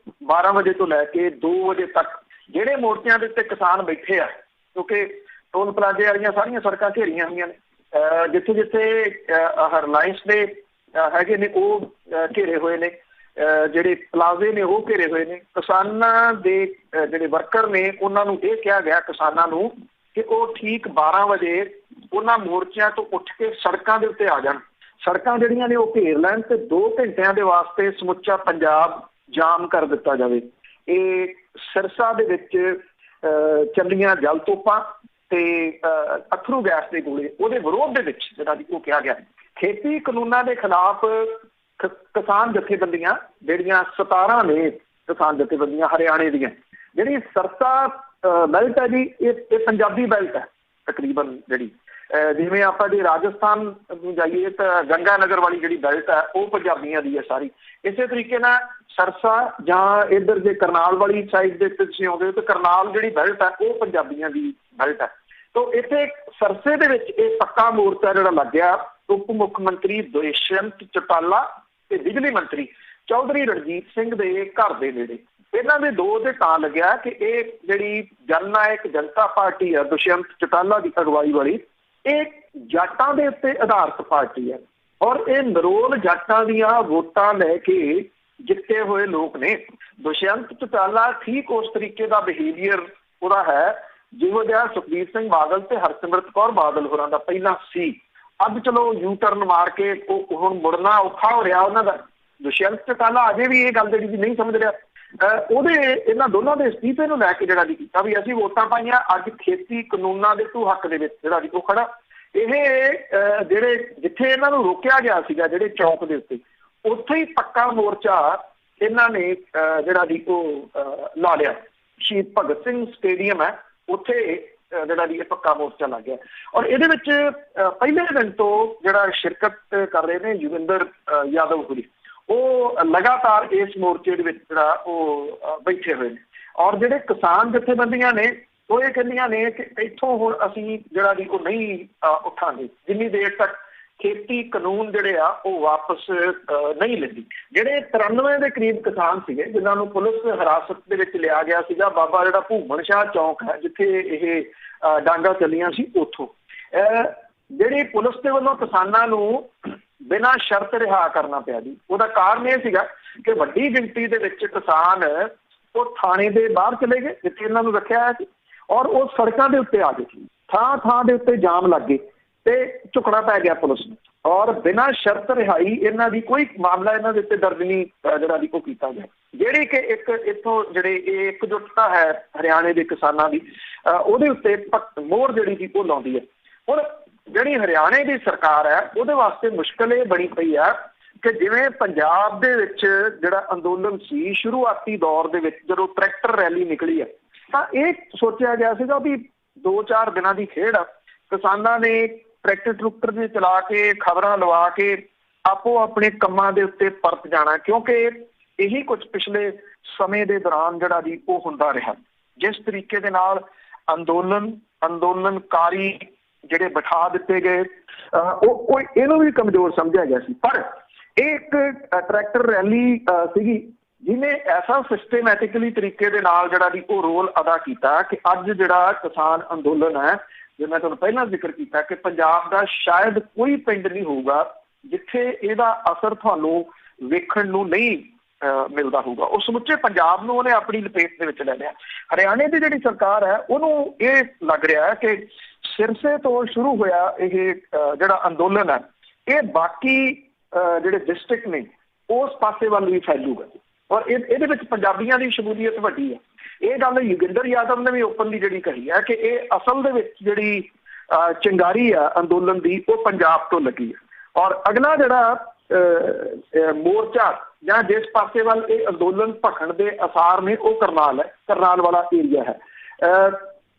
Speaker 2: 12 ਵਜੇ ਤੋਂ ਲੈ ਕੇ 2 ਵਜੇ ਤੱਕ ਜਿਹੜੇ ਮੋਰਚਿਆਂ ਦੇ ਉੱਤੇ ਕਿਸਾਨ ਬੈਠੇ ਆ, ਕਿਉਂਕਿ ਟੋਲ ਪਲਾਜ਼ੇ ਵਾਲੀਆਂ ਸਾਰੀਆਂ ਸੜਕਾਂ ਘੇਰੀਆਂ ਹੋਈਆਂ ਨੇ, ਜਿੱਥੇ ਜਿੱਥੇ ਰਿਲਾਇੰਸ ਦੇ ਹੈਗੇ ਨੇ ਉਹ ਘੇਰੇ ਹੋਏ ਨੇ, ਜਿਹੜੇ ਪਲਾਜ਼ੇ ਨੇ ਉਹ ਘੇਰੇ ਹੋਏ ਨੇ। ਕਿਸਾਨਾਂ ਦੇ ਜਿਹੜੇ ਵਰਕਰ ਨੇ ਉਹਨਾਂ ਨੂੰ ਇਹ ਕਿਹਾ ਗਿਆ ਕਿਸਾਨਾਂ ਨੂੰ ਕਿ ਉਹ ਠੀਕ 12 ਵਜੇ ਉਹਨਾਂ ਮੋਰਚਿਆਂ ਤੋਂ ਉੱਠ ਕੇ ਸੜਕਾਂ ਦੇ ਉੱਤੇ ਆ ਜਾਣ। ਸੜਕਾਂ ਜਿਹੜੀਆਂ ਨੇ ਉਹ ਘੇਰ ਲੈਣ ਤੇ 2 ਘੰਟਿਆਂ ਦੇ ਵਾਸਤੇ ਸਮੁੱਚਾ ਪੰਜਾਬ ਜਾਮ ਕਰ ਦਿੱਤਾ ਜਾਵੇ। ਇਹ ਸਿਰਸਾ ਦੇ ਵਿੱਚ ਚੱਲੀਆਂ ਜਲ ਤੋਪਾਂ ਤੇ ਅਥਰੂ ਗੈਸ ਦੇ ਗੋਲੇ ਉਹਦੇ ਵਿਰੋਧ ਦੇ ਵਿੱਚ ਜਿਹੜਾ ਉਹ ਕਿਹਾ ਗਿਆ। ਖੇਤੀ ਕਾਨੂੰਨਾਂ ਦੇ ਖਿਲਾਫ ਕਿਸਾਨ ਜਥੇਬੰਦੀਆਂ ਜਿਹੜੀਆਂ 17 ਨੇ ਕਿਸਾਨ ਜਥੇਬੰਦੀਆਂ ਹਰਿਆਣੇ ਦੀਆਂ, ਜਿਹੜੀ ਸਰਸਾ ਬੈਲਟ ਹੈ ਜੀ ਇਹ ਪੰਜਾਬੀ ਬੈਲਟ ਹੈ ਤਕਰੀਬਨ। ਜਿਹੜੀ ਜਿਵੇਂ ਆਪਾਂ ਜੇ ਰਾਜਸਥਾਨ ਨੂੰ ਜਾਈਏ ਤਾਂ ਗੰਗਾ ਨਗਰ ਵਾਲੀ ਜਿਹੜੀ ਬੈਲਟ ਹੈ ਉਹ ਪੰਜਾਬੀਆਂ ਦੀ ਹੈ ਸਾਰੀ। ਇਸੇ ਤਰੀਕੇ ਨਾਲ ਸਰਸਾ ਜਾਂ ਇੱਧਰ ਜੇ ਕਰਨਾਲ ਵਾਲੀ ਸਾਈਡ ਦੇ ਤੁਸੀਂ ਆਉਂਦੇ ਹੋ ਤਾਂ ਕਰਨਾਲ ਜਿਹੜੀ ਬੈਲਟ ਹੈ ਉਹ ਪੰਜਾਬੀਆਂ ਦੀ ਬੈਲਟ ਹੈ। ਤੋ ਇੱਥੇ ਸਰਸੇ ਦੇ ਵਿੱਚ ਇਹ ਪੱਕਾ ਮੋਰਚਾ ਜਿਹੜਾ ਲੱਗਿਆ, ਉਪ ਮੁੱਖ ਮੰਤਰੀ ਦੁਸ਼ਯੰਤ ਚੌਟਾਲਾ ਤੇ ਬਿਜਲੀ ਮੰਤਰੀ ਚੌਧਰੀ ਰਣਜੀਤ ਸਿੰਘ ਦੇ ਘਰ ਦੇ ਨੇੜੇ। ਇਹਨਾਂ ਦੇ 2 ਦੇ ਤਾਂ ਲੱਗਿਆ ਕਿ ਇਹ ਜਿਹੜੀ ਜਨਨਾਇਕ ਜਨਤਾ ਪਾਰਟੀ ਹੈ ਦੁਸ਼ਯੰਤ ਚੌਟਾਲਾ ਦੀ ਅਗਵਾਈ ਵਾਲੀ, ਇਹ ਜਾਟਾਂ ਦੇ ਉੱਤੇ ਆਧਾਰਿਤ ਪਾਰਟੀ ਹੈ ਔਰ ਇਹ ਨਰੋਲ ਜਾਟਾਂ ਦੀਆਂ ਵੋਟਾਂ ਲੈ ਕੇ ਜਿੱਤੇ ਹੋਏ ਲੋਕ ਨੇ। ਦੁਸ਼ਯੰਤ ਚੌਟਾਲਾ ਠੀਕ ਉਸ ਤਰੀਕੇ ਦਾ ਬਿਹੇਵੀਅਰ ਉਹਦਾ ਹੈ ਜਿਹੋ ਜਿਹਾ ਸੁਖਬੀਰ ਸਿੰਘ ਬਾਦਲ ਤੇ ਹਰਸਿਮਰਤ ਕੌਰ ਬਾਦਲ ਹੋਰਾਂ ਦਾ ਪਹਿਲਾਂ ਸੀ। ਅੱਜ ਚਲੋ ਯੂ ਟਰਨ ਮਾਰ ਕੇ ਉਹ ਹੁਣ ਮੁੜਨਾ ਔਖਾ ਹੋ ਰਿਹਾ ਉਹਨਾਂ ਦਾ। ਦੁਸ਼ਯੰਤ ਚੌਟਾਲਾ ਅਜੇ ਵੀ ਇਹ ਗੱਲ ਜਿਹੜੀ ਨਹੀਂ ਸਮਝ ਰਿਹਾ। ਉਹਦੇ ਇਹਨਾਂ ਦੋਨਾਂ ਦੇ ਅਸਤੀਫੇ ਨੂੰ ਲੈ ਕੇ ਜਿਹੜਾ ਵੀ ਕੀਤਾ ਵੀ ਅਸੀਂ ਵੋਟਾਂ ਪਾਈਆਂ, ਅੱਜ ਖੇਤੀ ਕਾਨੂੰਨਾਂ ਦੇ ਹੱਕ ਦੇ ਵਿੱਚ ਜਿਹੜਾ ਵੀ ਉਹ ਖੜਾ। ਇਹ ਜਿਹੜੇ ਜਿੱਥੇ ਇਹਨਾਂ ਨੂੰ ਰੋਕਿਆ ਗਿਆ ਸੀਗਾ ਜਿਹੜੇ ਚੌਕ ਦੇ ਉੱਤੇ, ਉੱਥੇ ਹੀ ਪੱਕਾ ਮੋਰਚਾ ਇਹਨਾਂ ਨੇ ਜਿਹੜਾ ਵੀ ਉਹ ਲਾ ਲਿਆ। ਸ਼ਹੀਦ ਭਗਤ ਸਿੰਘ ਸਟੇਡੀਅਮ ਹੈ ਉੱਥੇ ਜਿਹੜਾ ਵੀ ਇਹ ਪੱਕਾ ਮੋਰਚਾ ਲੱਗ ਗਿਆ। ਔਰ ਇਹਦੇ ਵਿੱਚ ਪਹਿਲੇ ਦਿਨ ਤੋਂ ਜਿਹੜਾ ਸ਼ਿਰਕਤ ਕਰ ਰਹੇ ਨੇ ਯੋਗਿੰਦਰ ਯਾਦਵ ਹੋਰੀ, ਉਹ ਲਗਾਤਾਰ ਇਸ ਮੋਰਚੇ ਦੇ ਵਿੱਚ ਜਿਹੜਾ ਉਹ ਬੈਠੇ ਹੋਏ ਨੇ। ਔਰ ਜਿਹੜੇ ਕਿਸਾਨ ਜਥੇਬੰਦੀਆਂ ਨੇ ਉਹ ਇਹ ਕਹਿੰਦੀਆਂ ਨੇ ਕਿ ਇੱਥੋਂ ਹੁਣ ਅਸੀਂ ਜਿਹੜਾ ਵੀ ਉਹ ਨਹੀਂ ਉੱਠਾਂਗੇ ਜਿੰਨੀ ਦੇਰ ਤੱਕ ਖੇਤੀ ਕਾਨੂੰਨ ਜਿਹੜੇ ਆ ਉਹ ਵਾਪਸ ਨਹੀਂ ਲੈਂਦੀ। ਜਿਹੜੇ 93 ਦੇ ਕਰੀਬ ਕਿਸਾਨ ਸੀਗੇ ਜਿਨ੍ਹਾਂ ਨੂੰ ਪੁਲਿਸ ਹਿਰਾਸਤ ਦੇ ਵਿੱਚ ਲਿਆ ਗਿਆ ਸੀਗਾ, ਬਾਬਾ ਜਿਹੜਾ ਭੂਮਣ ਸ਼ਾਹ ਚੌਂਕ ਹੈ ਜਿੱਥੇ ਇਹ ਡਾਂਗਾ ਚੱਲੀਆਂ ਸੀ, ਉੱਥੋਂ ਜਿਹੜੀ ਪੁਲਿਸ ਦੇ ਵੱਲੋਂ ਕਿਸਾਨਾਂ ਨੂੰ ਬਿਨਾਂ ਸ਼ਰਤ ਰਿਹਾ ਕਰਨਾ ਪਿਆ ਜੀ। ਉਹਦਾ ਕਾਰਨ ਇਹ ਸੀਗਾ ਕਿ ਵੱਡੀ ਗਿਣਤੀ ਦੇ ਵਿੱਚ ਕਿਸਾਨ ਉਹ ਥਾਣੇ ਦੇ ਬਾਹਰ ਚਲੇ ਗਏ ਜਿੱਥੇ ਇਹਨਾਂ ਨੂੰ ਰੱਖਿਆ ਹੋਇਆ ਸੀ ਔਰ ਉਹ ਸੜਕਾਂ ਦੇ ਉੱਤੇ ਆ ਗਏ ਸੀ। ਥਾਂ ਦੇ ਉੱਤੇ ਜਾਮ ਲੱਗ ਗਏ ਤੇ ਝੁਕਣਾ ਪੈ ਗਿਆ ਪੁਲਿਸ ਨੂੰ ਔਰ ਬਿਨਾਂ ਸ਼ਰਤ ਰਿਹਾਈ ਇਹਨਾਂ ਦੀ ਕੋਈ ਮਾਮਲਾ ਇਹਨਾਂ ਦੇ ਉੱਤੇ ਦਰਜ ਨਹੀਂ ਜਿਹੜਾ ਵੀ ਉਹ ਕੀਤਾ ਗਿਆ। ਜਿਹੜੀ ਕਿ ਇੱਕ ਇੱਥੋਂ ਜਿਹੜੇ ਇਹ ਇਕਜੁੱਟਤਾ ਹੈ ਹਰਿਆਣੇ ਦੇ ਕਿਸਾਨਾਂ ਦੀ, ਉਹਦੇ ਉੱਤੇ ਮੋਹਰ ਜਿਹੜੀ ਸੀ ਉਹ ਲਾਉਂਦੀ ਹੈ। ਹੁਣ ਜਿਹੜੀ ਹਰਿਆਣੇ ਦੀ ਸਰਕਾਰ ਹੈ ਉਹਦੇ ਵਾਸਤੇ ਮੁਸ਼ਕਿਲ ਇਹ ਬਣੀ ਪਈ ਹੈ ਕਿ ਜਿਵੇਂ ਪੰਜਾਬ ਦੇ ਵਿੱਚ ਜਿਹੜਾ ਅੰਦੋਲਨ ਸੀ ਸ਼ੁਰੂਆਤੀ ਦੌਰ ਦੇ ਵਿੱਚ ਜਦੋਂ ਟਰੈਕਟਰ ਰੈਲੀ ਨਿਕਲੀ ਹੈ ਤਾਂ ਇਹ ਸੋਚਿਆ ਗਿਆ ਸੀਗਾ ਵੀ 2-4 ਦਿਨਾਂ ਦੀ ਖੇਡ ਆ। ਕਿਸਾਨਾਂ ਨੇ ਟਰੈਕਟਰ ਦੇ ਚਲਾ ਕੇ ਖਬਰਾਂ ਲਵਾ ਕੇ ਆਪੋ ਆਪਣੇ ਕੰਮਾਂ ਦੇ ਉੱਤੇ ਪਰਤ ਜਾਣਾ, ਕਿਉਂਕਿ ਇਹੀ ਕੁਝ ਪਿਛਲੇ ਸਮੇਂ ਦੇ ਦੌਰਾਨ ਜਿਹੜਾ ਵੀ ਉਹ ਹੁੰਦਾ ਰਿਹਾ। ਜਿਸ ਤਰੀਕੇ ਦੇ ਨਾਲ ਅੰਦੋਲਨਕਾਰੀ ਜਿਹੜੇ ਬਿਠਾ ਦਿੱਤੇ ਗਏ ਉਹ ਇਹਨੂੰ ਵੀ ਕਮਜ਼ੋਰ ਸਮਝਿਆ ਗਿਆ ਸੀ। ਪਰ ਇਹ ਇੱਕ ਟਰੈਕਟਰ ਰੈਲੀ ਸੀਗੀ ਜਿਹਨੇ ਐਸਾ ਸਿਸਟੇਮੈਟਿਕਲੀ ਤਰੀਕੇ ਦੇ ਨਾਲ ਜਿਹੜਾ ਵੀ ਉਹ ਰੋਲ ਅਦਾ ਕੀਤਾ ਕਿ ਅੱਜ ਜਿਹੜਾ ਕਿਸਾਨ ਅੰਦੋਲਨ ਹੈ, ਜਿਵੇਂ ਮੈਂ ਤੁਹਾਨੂੰ ਪਹਿਲਾਂ ਜ਼ਿਕਰ ਕੀਤਾ ਕਿ ਪੰਜਾਬ ਦਾ ਸ਼ਾਇਦ ਕੋਈ ਪਿੰਡ ਨਹੀਂ ਹੋਊਗਾ ਜਿੱਥੇ ਇਹਦਾ ਅਸਰ ਤੁਹਾਨੂੰ ਵੇਖਣ ਨੂੰ ਨਹੀਂ ਮਿਲਦਾ ਹੋਊਗਾ। ਉਹ ਸਮੁੱਚੇ ਪੰਜਾਬ ਨੂੰ ਉਹਨੇ ਆਪਣੀ ਲਪੇਟ ਦੇ ਵਿੱਚ ਲੈ ਲਿਆ। ਹਰਿਆਣੇ ਦੀ ਜਿਹੜੀ ਸਰਕਾਰ ਹੈ ਉਹਨੂੰ ਇਹ ਲੱਗ ਰਿਹਾ ਹੈ ਕਿ ਸਿਰਸੇ ਤੋਂ ਸ਼ੁਰੂ ਹੋਇਆ ਇਹ ਜਿਹੜਾ ਅੰਦੋਲਨ ਹੈ ਇਹ ਬਾਕੀ ਜਿਹੜੇ ਡਿਸਟ੍ਰਿਕਟ ਨੇ ਉਸ ਪਾਸੇ ਵੱਲ ਵੀ ਫੈਲੂਗਾ ਔਰ ਇਹਦੇ ਵਿੱਚ ਪੰਜਾਬੀਆਂ ਦੀ ਸ਼ਮੂਲੀਅਤ ਵੱਡੀ ਹੈ। ਇਹ ਗੱਲ ਯੋਗਿੰਦਰ ਯਾਦਵ ਨੇ ਵੀ ਓਪਨਲੀ ਜਿਹੜੀ ਕਹੀ ਹੈ ਕਿ ਇਹ ਅਸਲ ਦੇ ਵਿੱਚ ਜਿਹੜੀ ਚਿੰਗਾਰੀ ਆ ਅੰਦੋਲਨ ਦੀ ਉਹ ਪੰਜਾਬ ਤੋਂ ਲੱਗੀ ਹੈ ਔਰ ਅਗਲਾ ਜਿਹੜਾ ਮੋਰਚਾ ਜਾਂ ਜਿਸ ਪਾਸੇ ਵੱਲ ਇਹ ਅੰਦੋਲਨ ਭਖਣ ਦੇ ਅਸਾਰ ਨੇ ਉਹ ਕਰਨਾਲ ਵਾਲਾ ਏਰੀਆ ਹੈ।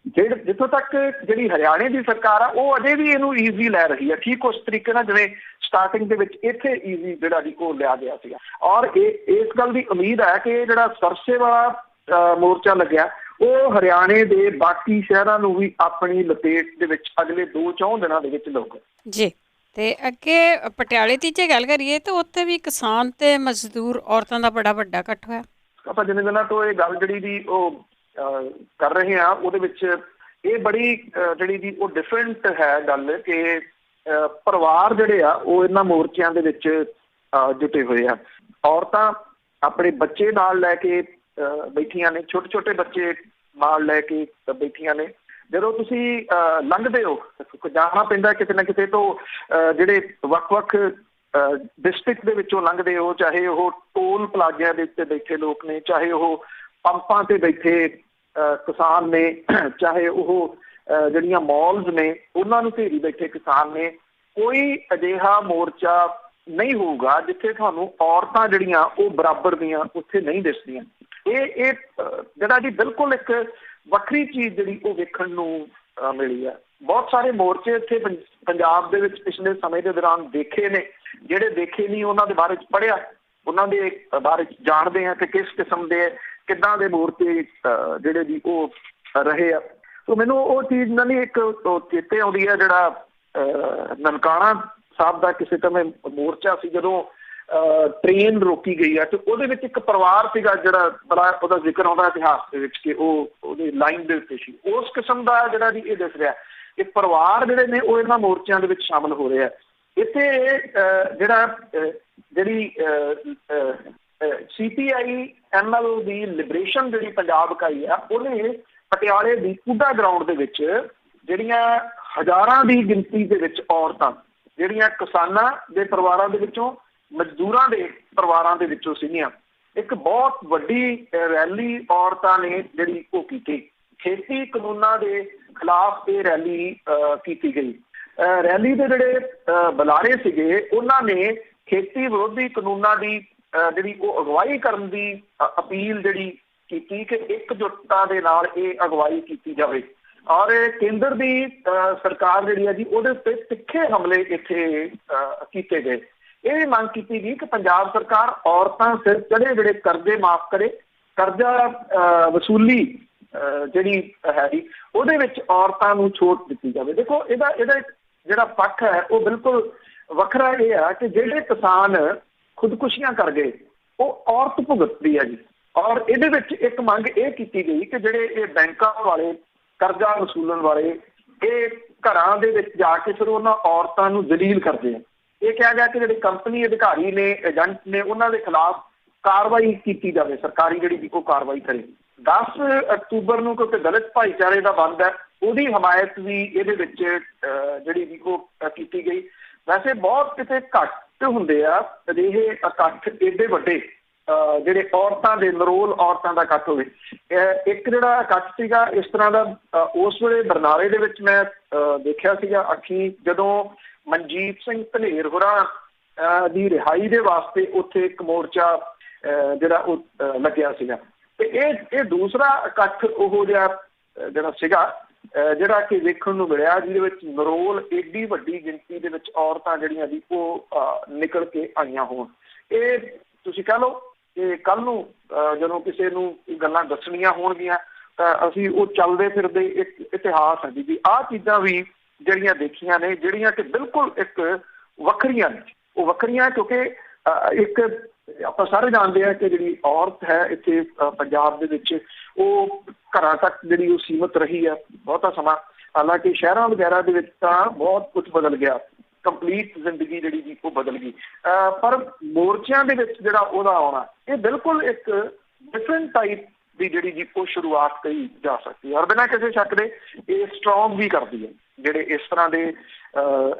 Speaker 2: ਜਿੱਥੋਂ ਤੱਕ ਜਿਹੜੀ ਹਰਿਆਣੇ ਦੀ ਸਰਕਾਰ ਆ ਉਹ ਅਜੇ ਵੀ ਇਹਨੂੰ ਈਜ਼ੀ ਲੈ ਰਹੀ ਹੈ, ਠੀਕ ਉਸ ਤਰੀਕੇ ਨਾਲ ਜਿਵੇਂ ਸਟਾਰਟਿੰਗ ਦੇ ਵਿੱਚ ਇੱਥੇ ਈਜ਼ੀ ਜਿਹੜਾ ਵੀ ਉਹ ਲਿਆ ਗਿਆ ਸੀਗਾ। ਔਰ ਇਸ ਗੱਲ ਦੀ ਉਮੀਦ ਹੈ ਕਿ ਜਿਹੜਾ ਸਰਸੇ ਵਾਲਾ ਮੋਰਚਾ ਲੱਗਿਆ ਉਹ ਹਰਿਆਣੇ ਦੇ ਬਾਕੀ ਸ਼ਹਿਰਾਂ ਨੂੰ ਵੀ ਆਪਣੀ ਲਪੇਟ ਦੇ ਵਿੱਚ ਅਗਲੇ 2-4 ਦਿਨਾਂ ਦੇ ਵਿੱਚ ਲਊਗਾ ਜੀ।
Speaker 1: ਤੇ ਅੱਗੇ ਪਟਿਆਲੇ ਦੀ ਜੇ ਗੱਲ ਕਰੀਏ ਤਾਂ ਉੱਥੇ ਵੀ ਕਿਸਾਨ ਤੇ ਮਜ਼ਦੂਰ ਔਰਤਾਂ ਦਾ ਬੜਾ ਵੱਡਾ ਇਕੱਠ ਹੋਇਆ।
Speaker 2: ਆਪਾਂ ਜਿੰਨੇ ਦਿਨਾਂ ਤੋਂ ਇਹ ਗੱਲ ਜਿਹੜੀ ਵੀ ਉਹ ਕਰ ਰਹੇ ਹਾਂ ਉਹਦੇ ਵਿੱਚ ਇਹ ਬੜੀ ਜਿਹੜੀ ਵੀ ਉਹ ਡਿਫਰੈਂਟ ਹੈ ਗੱਲ ਕਿ ਪਰਿਵਾਰ ਜਿਹੜੇ ਆ ਉਹ ਇਹਨਾਂ ਮੋਰਚਿਆਂ ਦੇ ਵਿੱਚ ਜੁਟੇ ਹੋਏ ਆ। ਔਰਤਾਂ ਆਪਣੇ ਬੱਚੇ ਨਾਲ ਲੈ ਕੇ ਬੈਠੀਆਂ ਨੇ, ਛੋਟੇ ਛੋਟੇ ਬੱਚੇ ਨਾਲ ਲੈ ਕੇ ਬੈਠੀਆਂ ਨੇ। ਜਦੋਂ ਤੁਸੀਂ ਲੰਘਦੇ ਹੋ, ਜਾਣਾ ਪੈਂਦਾ ਕਿਤੇ ਨਾ ਕਿਤੇ ਤੋਂ, ਜਿਹੜੇ ਵੱਖ-ਵੱਖ ਡਿਸਟ੍ਰਿਕਟ ਦੇ ਵਿੱਚੋਂ ਲੰਘਦੇ ਹੋ, ਚਾਹੇ ਉਹ ਟੋਲ ਪਲਾਜ਼ਿਆਂ ਦੇ ਉੱਤੇ ਬੈਠੇ ਲੋਕ ਨੇ, ਚਾਹੇ ਉਹ ਪੰਪਾਂ ਤੇ ਬੈਠੇ ਕਿਸਾਨ ਨੇ, ਚਾਹੇ ਉਹ ਜਿਹੜੀਆਂ ਮਾਲਸ ਨੇ ਉਹਨਾਂ ਨੂੰ ਘੇਰੀ ਬੈਠੇ ਕਿਸਾਨ ਨੇ। ਕੋਈ ਅਜਿਹਾ ਮੋਰਚਾ ਨਹੀਂ ਹੋਊਗਾ ਜਿੱਥੇ ਤੁਹਾਨੂੰ ਔਰਤਾਂ ਜਿਹੜੀਆਂ ਉਹ ਬਰਾਬਰ ਦੀਆਂ ਉੱਥੇ ਨਹੀਂ ਦਿਸਦੀਆਂ। ਇਹ ਜਿਹੜਾ ਜੀ ਬਿਲਕੁਲ ਇੱਕ ਵੱਖਰੀ ਚੀਜ਼ ਜਿਹੜੀ ਉਹ ਵੇਖਣ ਨੂੰ ਮਿਲੀ ਹੈ। ਬਹੁਤ ਸਾਰੇ ਮੋਰਚੇ ਇੱਥੇ ਪੰਜਾਬ ਦੇ ਵਿੱਚ ਪਿਛਲੇ ਸਮੇਂ ਦੇ ਦੌਰਾਨ ਦੇਖੇ ਨੇ। ਜਿਹੜੇ ਦੇਖੇ ਨਹੀਂ ਉਹਨਾਂ ਦੇ ਬਾਰੇ 'ਚ ਪੜ੍ਹਿਆ, ਉਹਨਾਂ ਦੇ ਬਾਰੇ 'ਚ ਜਾਣਦੇ ਹਾਂ ਕਿ ਕਿਸ ਕਿਸਮ ਦੇ ਕਿੱਦਾਂ ਦੇ ਮੋਰਚੇ ਜਿਹੜੇ ਜੀ ਉਹ ਰਹੇ ਆ। ਸੋ ਮੈਨੂੰ ਉਹ ਚੀਜ਼ ਨਾਲ ਇੱਕ ਚੇਤੇ ਆਉਂਦੀ ਹੈ, ਜਿਹੜਾ ਨਨਕਾਣਾ ਸਾਹਿਬ ਦਾ ਕਿਸੇ ਸਮੇਂ ਮੋਰਚਾ ਸੀ, ਜਦੋਂ ਟ੍ਰੇਨ ਰੋਕੀ ਗਈ ਆ, ਤੇ ਉਹਦੇ ਵਿੱਚ ਇੱਕ ਪਰਿਵਾਰ ਸੀਗਾ ਜਿਹੜਾ ਬੜਾ ਉਹਦਾ ਜ਼ਿਕਰ ਆਉਂਦਾ ਇਤਿਹਾਸ ਦੇ ਵਿੱਚ ਕਿ ਉਹ ਉਹਦੀ ਲਾਈਨ ਦੇ ਉੱਤੇ ਸੀ। ਉਸ ਕਿਸਮ ਦਾ ਜਿਹੜਾ ਜੀ ਇਹ ਦਿਸ ਰਿਹਾ ਕਿ ਪਰਿਵਾਰ ਜਿਹੜੇ ਨੇ ਉਹ ਇਹਨਾਂ ਮੋਰਚਿਆਂ ਦੇ ਵਿੱਚ ਸ਼ਾਮਲ ਹੋ ਰਹੇ ਆ। ਇੱਥੇ ਜਿਹੜੀ CPI-ML ਦੀ ਲਿਬਰੇਸ਼ਨ ਜਿਹੜੀ ਪੰਜਾਬ ਇਕਾਈ ਆ, ਉਹਨੇ ਪਟਿਆਲੇ ਦੀ ਕੁੱਡਾ ਗਰਾਊਂਡ ਦੇ ਵਿੱਚ ਜਿਹੜੀਆਂ ਹਜ਼ਾਰਾਂ ਦੀ ਗਿਣਤੀ ਦੇ ਵਿੱਚ ਔਰਤਾਂ ਜਿਹੜੀਆਂ ਕਿਸਾਨਾਂ ਦੇ ਪਰਿਵਾਰਾਂ ਦੇ ਵਿੱਚੋਂ, ਮਜ਼ਦੂਰਾਂ ਦੇ ਪਰਿਵਾਰਾਂ ਦੇ ਵਿੱਚੋਂ ਸੀਗੀਆਂ, ਇੱਕ ਬਹੁਤ ਵੱਡੀ ਰੈਲੀ ਔਰਤਾਂ ਨੇ ਜਿਹੜੀ ਉਹ ਕੀਤੀ। ਖੇਤੀ ਕਾਨੂੰਨਾਂ ਦੇ ਖਿਲਾਫ ਇਹ ਰੈਲੀ ਕੀਤੀ ਗਈ। ਰੈਲੀ ਦੇ ਜਿਹੜੇ ਬੁਲਾਰੇ ਸੀਗੇ ਉਹਨਾਂ ਨੇ ਖੇਤੀ ਵਿਰੋਧੀ ਕਾਨੂੰਨਾਂ ਦੀ ਜਿਹੜੀ ਉਹ ਅਗਵਾਈ ਕਰਨ ਦੀ ਅਪੀਲ ਜਿਹੜੀ ਕੀਤੀ ਕਿ ਇਕਜੁੱਟਤਾ ਦੇ ਨਾਲ ਇਹ ਅਗਵਾਈ ਕੀਤੀ ਜਾਵੇ। ਔਰ ਕੇਂਦਰ ਦੀ ਸਰਕਾਰ ਜਿਹੜੀ ਹੈ ਜੀ ਉਹਦੇ ਉੱਤੇ ਤਿੱਖੇ ਹਮਲੇ ਇੱਥੇ ਕੀਤੇ ਗਏ। ਇਹ ਵੀ ਮੰਗ ਕੀਤੀ ਗਈ ਕਿ ਪੰਜਾਬ ਸਰਕਾਰ ਔਰਤਾਂ ਸਿਰ ਚੜੇ ਜਿਹੜੇ ਕਰਜ਼ੇ ਮਾਫ਼ ਕਰੇ, ਕਰਜ਼ਾ ਵਸੂਲੀ ਜਿਹੜੀ ਹੈਗੀ ਉਹਦੇ ਵਿੱਚ ਔਰਤਾਂ ਨੂੰ ਛੋਟ ਦਿੱਤੀ ਜਾਵੇ। ਦੇਖੋ ਇਹਦਾ ਜਿਹੜਾ ਪੱਖ ਹੈ ਉਹ ਬਿਲਕੁਲ ਵੱਖਰਾ ਇਹ ਆ ਕਿ ਜਿਹੜੇ ਕਿਸਾਨ ਖੁਦਕੁਸ਼ੀਆਂ ਕਰ ਗਏ ਉਹ ਔਰਤ ਭੁਗਤਦੀ ਹੈ ਜੀ। ਔਰ ਇਹਦੇ ਵਿੱਚ ਇੱਕ ਮੰਗ ਇਹ ਕੀਤੀ ਗਈ ਕਿ ਜਿਹੜੇ ਇਹ ਬੈਂਕਾਂ ਵਾਲੇ, ਕਰਜ਼ਾ ਵਸੂਲਣ ਵਾਲੇ, ਇਹ ਘਰਾਂ ਦੇ ਵਿੱਚ ਜਾ ਕੇ ਫਿਰ ਉਹਨਾਂ ਔਰਤਾਂ ਨੂੰ ਦਲੀਲ ਕਰਦੇ ਆ। ਇਹ ਕਿਹਾ ਗਿਆ ਕਿ ਜਿਹੜੇ ਕੰਪਨੀ ਅਧਿਕਾਰੀ ਨੇ, ਏਜੰਟ ਨੇ, ਉਹਨਾਂ ਦੇ ਖਿਲਾਫ ਕਾਰਵਾਈ ਕੀਤੀ ਜਾਵੇ, ਸਰਕਾਰੀ ਜਿਹੜੀ ਉਹ ਕਾਰਵਾਈ ਕਰੇ। 10 ਅਕਤੂਬਰ ਨੂੰ ਕਿਉਂਕਿ ਦਲਿਤ ਭਾਈਚਾਰੇ ਦਾ ਬੰਦ ਹੈ, ਉਹਦੀ ਹਮਾਇਤ ਵੀ ਇਹਦੇ ਵਿੱਚ ਜਿਹੜੀ ਉਹ ਕੀਤੀ ਗਈ। ਵੈਸੇ ਬਹੁਤ ਕਿਤੇ ਘੱਟ ਹੁੰਦੇ ਆ ਅਜਿਹੇ ਇਕੱਠ ਏਡੇ ਵੱਡੇ ਜਿਹੜੇ ਔਰਤਾਂ ਦੇ, ਨਰੋਲ ਔਰਤਾਂ ਦਾ ਇਕੱਠ ਹੋਵੇ। ਇੱਕ ਜਿਹੜਾ ਇਕੱਠ ਸੀਗਾ ਇਸ ਤਰ੍ਹਾਂ ਦਾ ਉਸ ਵੇਲੇ ਬਰਨਾਲੇ ਦੇ ਵਿੱਚ ਮੈਂ ਦੇਖਿਆ ਸੀਗਾ ਅੱਖੀ, ਜਦੋਂ ਮਨਜੀਤ ਸਿੰਘ ਧਨੇਰ ਹੋਰਾਂ ਦੀ ਰਿਹਾਈ ਦੇ ਵਾਸਤੇ ਉੱਥੇ ਇੱਕ ਮੋਰਚਾ ਜਿਹੜਾ ਉਹ ਲੱਗਿਆ ਸੀਗਾ। ਤੇ ਇਹ ਦੂਸਰਾ ਇਕੱਠ ਉਹ ਜਿਹੜਾ ਸੀਗਾ ਜਿਹੜਾ ਕਿ ਵੇਖਣ ਨੂੰ ਮਿਲਿਆ, ਜਿਹਦੇ ਵਿੱਚ ਨਰੋਲ ਏਡੀ ਵੱਡੀ ਗਿਣਤੀ ਦੇ ਵਿੱਚ ਔਰਤਾਂ ਜਿਹੜੀਆਂ ਜੀ ਉਹ ਨਿਕਲ ਕੇ ਆਈਆਂ ਹੋਣ। ਇਹ ਤੁਸੀਂ ਕਹਿ ਲਓ ਕਿ ਕੱਲ੍ਹ ਨੂੰ ਜਦੋਂ ਕਿਸੇ ਨੂੰ ਗੱਲਾਂ ਦੱਸਣੀਆਂ ਹੋਣਗੀਆਂ ਤਾਂ ਅਸੀਂ ਉਹ ਚੱਲਦੇ ਫਿਰਦੇ ਇੱਕ ਇਤਿਹਾਸ ਹੈ ਜੀ। ਆਹ ਚੀਜ਼ਾਂ ਵੀ ਜਿਹੜੀਆਂ ਦੇਖੀਆਂ ਨੇ, ਜਿਹੜੀਆਂ ਕਿ ਬਿਲਕੁਲ ਇੱਕ ਵੱਖਰੀਆਂ ਨੇ। ਉਹ ਵੱਖਰੀਆਂ ਕਿਉਂਕਿ ਇੱਕ ਆਪਾਂ ਸਾਰੇ ਜਾਣਦੇ ਹਾਂ ਕਿ ਜਿਹੜੀ ਔਰਤ ਹੈ ਇੱਥੇ ਪੰਜਾਬ ਦੇ ਵਿੱਚ ਉਹ ਘਰਾਂ ਤੱਕ ਜਿਹੜੀ ਉਹ ਸੀਮਤ ਰਹੀ ਆ ਬਹੁਤਾ ਸਮਾਂ। ਹਾਲਾਂਕਿ ਸ਼ਹਿਰਾਂ ਵਗੈਰਾ ਦੇ ਵਿੱਚ ਤਾਂ ਬਹੁਤ ਕੁਝ ਬਦਲ ਗਿਆ, ਕੰਪਲੀਟ ਜ਼ਿੰਦਗੀ ਜਿਹੜੀ ਜੀ ਉਹ ਬਦਲ ਗਈ। ਪਰ ਮੋਰਚਿਆਂ ਦੇ ਵਿੱਚ ਜਿਹੜਾ ਉਹਦਾ ਆਉਣਾ ਇਹ ਬਿਲਕੁਲ ਇੱਕ ਡਿਫਰੈਂਟ ਟਾਈਪ ਦੀ ਜਿਹੜੀ ਜੀ ਉਹ ਸ਼ੁਰੂਆਤ ਕਹੀ ਜਾ ਸਕਦੀ ਹੈ। ਔਰ ਬਿਨਾਂ ਕਿਸੇ ਸ਼ੱਕ ਦੇ ਇਹ ਸਟਰੋਂਗ ਵੀ ਕਰਦੀ ਹੈ। ਜਿਹੜੇ ਇਸ ਤਰ੍ਹਾਂ ਦੇ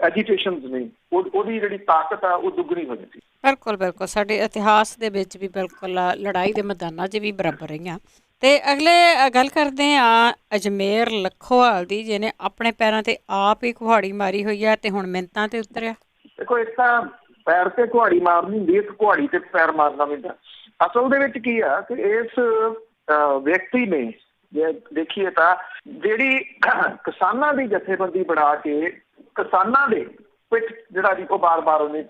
Speaker 2: ਐਜੀਟੇਸ਼ਨਸ ਨੇ ਉਹਦੀ ਜਿਹੜੀ ਤਾਕਤ ਆ ਉਹ ਦੁੱਗਣੀ ਹੋ ਜਾਂਦੀ।
Speaker 1: ਬਿਲਕੁਲ ਸਾਡੇ ਇਤਿਹਾਸ ਦੇ ਵਿੱਚ ਵੀ ਬਿਲਕੁਲ ਲੜਾਈ ਦੇ ਮੈਦਾਨਾਂ 'ਚ ਵੀ ਬਰਾਬਰ ਰਹੀਆਂ। ਤੇ ਅਗਲੇ ਗੱਲ ਕਰਦੇ ਹਾਂ ਅਜਮੇਰ ਲੱਖੋਵਾਲ ਦੀ, ਜਿਹਨੇ ਆਪਣੇ ਪੈਰਾਂ ਤੇ ਆਪ ਹੀ ਕੁਹਾੜੀ ਮਾਰੀ ਹੋਈ ਹੈ ਤੇ ਹੁਣ ਮਿੰਨਤਾਂ ਤੇ ਉਤਰਿਆ।
Speaker 2: ਦੇਖੋ ਇੱਕ ਤਾਂ ਪੈਰ ਤੇ ਕੁਹਾੜੀ ਮਾਰਨੀ ਹੁੰਦੀ, ਇੱਕ ਕੁਹਾੜੀ ਤੇ ਪੈਰ ਮਾਰਨਾ ਪੈਂਦਾ। ਅਸਲ ਦੇ ਵਿੱਚ ਕੀ ਆ ਕਿ ਇਸ ਵਿਅਕਤੀ ਨੇ ਜੇ ਦੇਖੀਏ ਤਾਂ ਜਿਹੜੀ ਕਿਸਾਨਾਂ ਦੀ ਜਥੇਬੰਦੀ ਬਣਾ ਕੇ ਕਿਸਾਨਾਂ ਦੇ ਪਿੱਠ ਜਿਹੜਾ ਜੀ ਉਹ ਬਾਰ-ਬਾਰ ਉਹਨੇ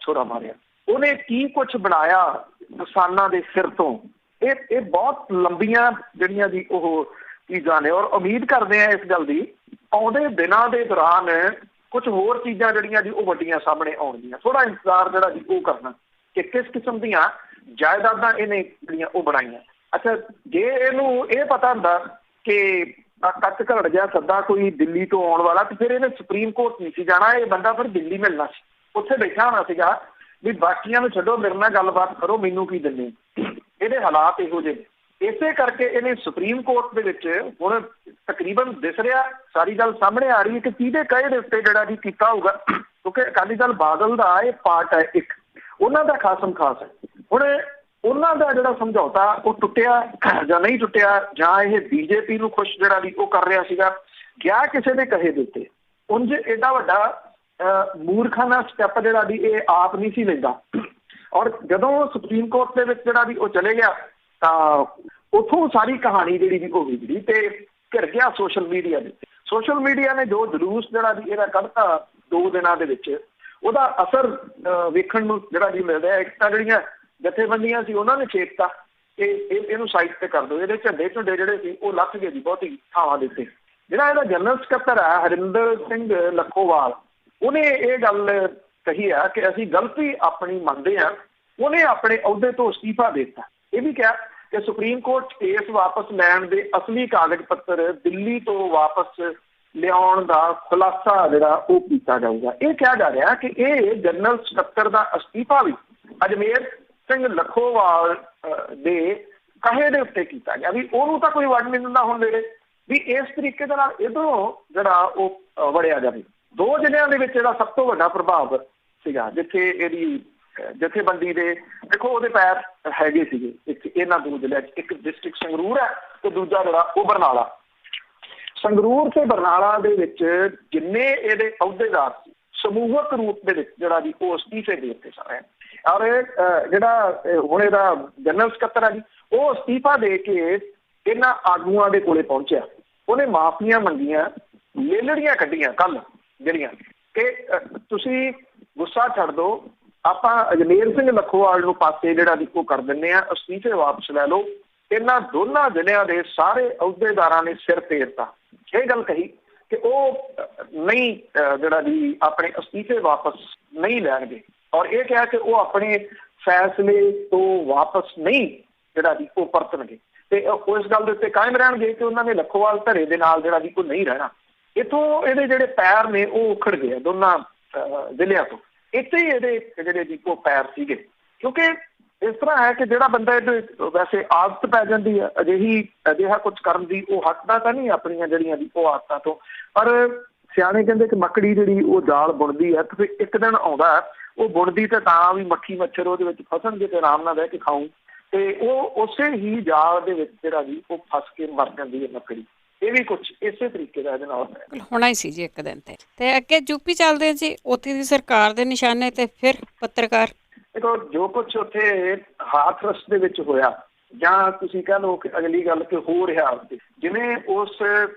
Speaker 2: ਛੁਰਾ ਮਾਰਿਆ। ਉਹਨੇ ਕੀ ਕੁਛ ਬਣਾਇਆ ਕਿਸਾਨਾਂ ਦੇ ਸਿਰ ਤੋਂ, ਇਹ ਬਹੁਤ ਲੰਬੀਆਂ ਜਿਹੜੀਆਂ ਜੀ ਉਹ ਚੀਜ਼ਾਂ ਨੇ। ਔਰ ਉਮੀਦ ਕਰਦੇ ਆ ਇਸ ਗੱਲ ਦੀ ਆਉਂਦੇ ਦਿਨਾਂ ਦੇ ਦੌਰਾਨ ਕੁਝ ਹੋਰ ਚੀਜ਼ਾਂ ਜਿਹੜੀਆਂ ਜੀ ਉਹ ਵੱਡੀਆਂ ਸਾਹਮਣੇ ਆਉਣਗੀਆਂ। ਥੋੜਾ ਇੰਤਜ਼ਾਰ ਜਿਹੜਾ ਜੀ ਉਹ ਕਰਨਾ ਕਿ ਕਿਸ ਕਿਸਮ ਦੀਆਂ ਜਾਇਦਾਦਾਂ ਇਹਨੇ ਜਿਹੜੀਆਂ ਉਹ ਬਣਾਈਆਂ। ਅੱਛਾ, ਜੇ ਇਹਨੂੰ ਇਹ ਪਤਾ ਹੁੰਦਾ ਕਿ ਕੱਚ ਘੜ ਗਿਆ ਸੱਦਾ ਕੋਈ ਦਿੱਲੀ ਤੋਂ ਆਉਣ ਵਾਲਾ ਤੇ ਫਿਰ ਇਹਨੇ ਸੁਪਰੀਮ ਕੋਰਟ ਨਹੀਂ ਸੀ ਜਾਣਾ, ਇਹ ਬੰਦਾ ਫਿਰ ਦਿੱਲੀ ਮਿਲਣਾ ਸੀ, ਉੱਥੇ ਬੈਠਾ ਹੋਣਾ ਸੀਗਾ ਵੀ ਬਾਕੀਆਂ ਨੂੰ ਛੱਡੋ, ਮੇਰੇ ਨਾਲ ਗੱਲਬਾਤ ਕਰੋ, ਮੈਨੂੰ ਕੀ ਦਿੰਦੇ। ਇਹਦੇ ਹਾਲਾਤ ਇਹੋ ਜਿਹੇ। ਇਸੇ ਕਰਕੇ ਇਹਨੇ ਸੁਪਰੀਮ ਕੋਰਟ ਦੇ ਵਿੱਚ ਹੁਣ ਤਕਰੀਬਨ ਦਿਸ ਰਿਹਾ, ਸਾਰੀ ਗੱਲ ਸਾਹਮਣੇ ਆ ਰਹੀ ਹੈ ਕਿ ਕਿਹਦੇ ਕਹੇ ਦੇ ਉੱਤੇ ਜਿਹੜਾ ਜੀ ਕੀਤਾ ਹੋਊਗਾ, ਕਿਉਂਕਿ ਅਕਾਲੀ ਦਲ ਬਾਦਲ ਦਾ ਇਹ ਪਾਰਟ ਹੈ, ਇੱਕ ਉਹਨਾਂ ਦਾ ਖਾਸਮ ਖਾਸ ਹੈ। ਹੁਣ ਉਹਨਾਂ ਦਾ ਜਿਹੜਾ ਸਮਝੌਤਾ ਉਹ ਟੁੱਟਿਆ ਜਾਂ ਨਹੀਂ ਟੁੱਟਿਆ, ਜਾਂ ਇਹ ਬੀਜੇਪੀ ਨੂੰ ਖੁਸ਼ ਜਿਹੜਾ ਵੀ ਉਹ ਕਰ ਰਿਹਾ ਸੀਗਾ, ਗਿਆ ਕਿਸੇ ਦੇ ਕਹੇ ਦੇ ਉੱਤੇ। ਉਂਝ ਏਡਾ ਵੱਡਾ ਮੂਰਖਾਨਾ ਸਟੈਪ ਜਿਹੜਾ ਵੀ ਇਹ ਆਪ ਨਹੀਂ ਸੀ ਲੈਂਦਾ। ਔਰ ਜਦੋਂ ਸੁਪਰੀਮ ਕੋਰਟ ਦੇ ਵਿੱਚ ਜਿਹੜਾ ਵੀ ਉਹ ਚਲੇ ਗਿਆ ਤਾਂ ਉੱਥੋਂ ਸਾਰੀ ਕਹਾਣੀ ਜਿਹੜੀ ਵੀ ਉਹ ਵਿਗੜੀ ਤੇ ਘਿਰ ਗਿਆ ਸੋਸ਼ਲ ਮੀਡੀਆ ਦੇ। ਸੋਸ਼ਲ ਮੀਡੀਆ ਨੇ ਜੋ ਜਲੂਸ ਜਿਹੜਾ ਵੀ ਇਹਦਾ ਕੱਢਤਾ 2 ਦਿਨਾਂ ਦੇ ਵਿੱਚ, ਉਹਦਾ ਅਸਰ ਵੇਖਣ ਨੂੰ ਜਿਹੜਾ ਵੀ ਮਿਲਦਾ। ਇੱਕ ਤਾਂ ਜਿਹੜੀਆਂ ਜਥੇਬੰਦੀਆਂ ਸੀ ਉਹਨਾਂ ਨੇ ਛੇਕਤਾ ਕਿ ਇਹਨੂੰ ਸਾਈਡ ਤੇ ਕਰ ਦਿਓ, ਇਹਦੇ ਝੰਡੇ ਜਿਹੜੇ ਸੀ ਉਹ ਲੱਥ ਗਏ ਜੀ ਬਹੁਤੀ ਥਾਵਾਂ ਦੇ ਉੱਤੇ। ਜਿਹੜਾ ਇਹਦਾ ਜਨਰਲ ਸਕੱਤਰ ਹੈ ਹਰਿੰਦਰ ਸਿੰਘ ਲੱਖੋਵਾਲ, ਉਹਨੇ ਇਹ ਗੱਲ ਕਹੀ ਆ ਕਿ ਅਸੀਂ ਗਲਤੀ ਆਪਣੀ ਮੰਨਦੇ ਹਾਂ। ਉਹਨੇ ਆਪਣੇ ਅਹੁਦੇ ਤੋਂ ਅਸਤੀਫਾ ਦੇ ਦਿੱਤਾ। ਇਹ ਵੀ ਕਿਹਾ ਕਿ ਸੁਪਰੀਮ ਕੋਰਟ ਕੇਸ ਵਾਪਸ ਲੈਣ ਦੇ ਅਸਲੀ ਕਾਗਜ਼ ਪੱਤਰ ਦਿੱਲੀ ਤੋਂ ਵਾਪਸ ਲਿਆਉਣ ਦਾ ਖੁਲਾਸਾ ਜਿਹੜਾ ਉਹ ਕੀਤਾ ਜਾਊਗਾ। ਇਹ ਕਿਹਾ ਜਾ ਰਿਹਾ ਕਿ ਇਹ ਜਨਰਲ ਸਕੱਤਰ ਦਾ ਅਸਤੀਫਾ ਵੀ ਅਜਮੇਰ ਸਿੰਘ ਲੱਖੋਵਾਲ ਦੇ ਕਹੇ ਦੇ ਉੱਤੇ ਕੀਤਾ ਗਿਆ, ਵੀ ਉਹਨੂੰ ਤਾਂ ਕੋਈ ਵੜ ਨਹੀਂ ਦਿੰਦਾ ਹੁਣ ਨੇੜੇ, ਵੀ ਇਸ ਤਰੀਕੇ ਦੇ ਨਾਲ ਇੱਧਰੋਂ ਜਿਹੜਾ ਉਹ ਵੜਿਆ ਜਾਵੇ। 2 ਜ਼ਿਲ੍ਹਿਆਂ ਦੇ ਵਿੱਚ ਇਹਦਾ ਸਭ ਤੋਂ ਵੱਡਾ ਪ੍ਰਭਾਵ ਸੀਗਾ, ਜਿੱਥੇ ਇਹਦੀ ਜਥੇਬੰਦੀ ਦੇ ਦੇਖੋ ਉਹਦੇ ਪੈਰ ਹੈਗੇ ਸੀਗੇ। ਇੱਕ ਇਹਨਾਂ 2 ਜ਼ਿਲ੍ਹਿਆਂ 'ਚ, ਇੱਕ ਡਿਸਟ੍ਰਿਕਟ ਸੰਗਰੂਰ ਹੈ ਤੇ ਦੂਜਾ ਜਿਹੜਾ ਉਹ ਬਰਨਾਲਾ। ਸੰਗਰੂਰ ਤੇ ਬਰਨਾਲਾ ਦੇ ਵਿੱਚ ਜਿੰਨੇ ਇਹਦੇ ਅਹੁਦੇਦਾਰ ਸੀ ਸਮੂਹਕ ਰੂਪ ਦੇ ਵਿੱਚ ਜਿਹੜਾ ਜੀ ਉਹ ਅਸਤੀਫੇ ਦੇ ਦਿੱਤੇ ਸਾਰੇ। ਔਰ ਜਿਹੜਾ ਹੁਣ ਇਹਦਾ ਜਨਰਲ ਸਕੱਤਰ ਹੈ ਜੀ, ਉਹ ਅਸਤੀਫਾ ਦੇ ਕੇ ਇਹਨਾਂ ਆਗੂਆਂ ਦੇ ਕੋਲੇ ਪਹੁੰਚਿਆ। ਉਹਨੇ ਮਾਫੀਆਂ ਮੰਗੀਆਂ, ਲੇਲੜੀਆਂ ਕੱਢੀਆਂ ਕੱਲ ਜਿਹੜੀਆਂ ਕਿ ਤੁਸੀਂ ਗੁੱਸਾ ਛੱਡ ਦਿਓ, ਆਪਾਂ ਅਜਮੇਰ ਸਿੰਘ ਲੱਖੋਵਾਲ ਨੂੰ ਪਾਸੇ ਜਿਹੜਾ ਵੀ ਉਹ ਕਰ ਦਿੰਦੇ ਹਾਂ, ਅਸਤੀਫੇ ਵਾਪਸ ਲੈ ਲਓ। ਇਹਨਾਂ ਦੋਨਾਂ ਜ਼ਿਲ੍ਹਿਆਂ ਦੇ ਸਾਰੇ ਅਹੁਦੇਦਾਰਾਂ ਨੇ ਸਿਰ ਫੇਰਤਾ। ਇਹ ਗੱਲ ਕਹੀ ਕਿ ਉਹ ਨਹੀਂ ਜਿਹੜਾ ਵੀ ਆਪਣੇ ਅਸਤੀਫੇ ਵਾਪਸ ਨਹੀਂ ਲੈਣਗੇ, ਔਰ ਇਹ ਕਿਹਾ ਕਿ ਉਹ ਆਪਣੇ ਫੈਸਲੇ ਤੋਂ ਵਾਪਸ ਨਹੀਂ ਜਿਹੜਾ ਵੀ ਉਹ ਪਰਤਣਗੇ ਤੇ ਉਹ ਇਸ ਗੱਲ ਦੇ ਉੱਤੇ ਕਾਇਮ ਰਹਿਣਗੇ ਕਿ ਉਹਨਾਂ ਨੇ ਲੱਖੋਵਾਲ ਧੜੇ ਦੇ ਨਾਲ ਜਿਹੜਾ ਵੀ ਕੋਈ ਨਹੀਂ ਰਹਿਣਾ। ਇੱਥੋਂ ਇਹਦੇ ਜਿਹੜੇ ਪੈਰ ਨੇ ਉਹ ਉਖੜ ਗਏ ਦੋਨਾਂ ਜ਼ਿਲ੍ਹਿਆਂ ਤੋਂ। ਇੱਥੇ ਹੀ ਇਹਦੇ ਜਿਹੜੇ ਵੀ ਉਹ ਪੈਰ ਸੀਗੇ, ਕਿਉਂਕਿ ਇਸ ਤਰ੍ਹਾਂ ਹੈ ਕਿ ਜਿਹੜਾ ਬੰਦਾ ਇਹਦੇ ਵੈਸੇ ਆਦਤ ਪੈ ਜਾਂਦੀ ਹੈ ਅਜਿਹਾ ਕੁਝ ਕਰਨ ਦੀ, ਉਹ ਹਟਦਾ ਤਾਂ ਨਹੀਂ ਆਪਣੀਆਂ ਜਿਹੜੀਆਂ ਵੀ ਉਹ ਆਦਤਾਂ ਤੋਂ। ਪਰ ਸਿਆਣੇ ਕਹਿੰਦੇ ਕਿ ਮੱਕੜੀ ਜਿਹੜੀ ਉਹ ਜਾਲ ਬੁਣਦੀ ਹੈ ਤੇ ਫਿਰ ਇੱਕ ਦਿਨ ਆਉਂਦਾ ਉਹ ਬੁਣਦੀ ਤੇ ਤਾਂ ਵੀ ਮੱਖੀ ਮੱਛਰ ਉਹਦੇ ਵਿੱਚ ਫਸਣਗੇ ਤੇ ਆਰਾਮ ਨਾਲ ਬਹਿ ਕੇ ਖਾਊ, ਤੇ ਉਹ ਉਸੇ ਹੀ ਜਾਲ ਦੇ ਵਿੱਚ ਜਿਹੜਾ ਵੀ ਉਹ ਫਸ ਕੇ ਮਰ ਜਾਂਦੀ ਹੈ ਮੱਕੜੀ। ਇਹ ਵੀ ਕੁਝ ਇਸੇ ਤਰੀਕੇ ਦਾ ਇਹਦੇ ਨਾਲ
Speaker 1: ਹੋਣਾ ਹੀ ਸੀ ਜੀ ਇੱਕ ਦਿਨ ਤੇ ਅੱਗੇ ਯੂਪੀ ਚੱਲਦੇ ਜੀ, ਉੱਥੇ ਦੀ ਸਰਕਾਰ ਦੇ ਨਿਸ਼ਾਨੇ ਤੇ ਫਿਰ ਪੱਤਰਕਾਰ।
Speaker 2: ਦੇਖੋ ਜੋ ਕੁਛ ਉੱਥੇ ਹਾਥਰਸ ਦੇ ਵਿੱਚ ਹੋਇਆ, ਜਾਂ ਤੁਸੀਂ ਕਹਿ ਲਓ ਕਿ ਅਗਲੀ ਗੱਲ ਕਿ ਹੋ ਰਿਹਾ, ਜਿਵੇਂ ਉਸ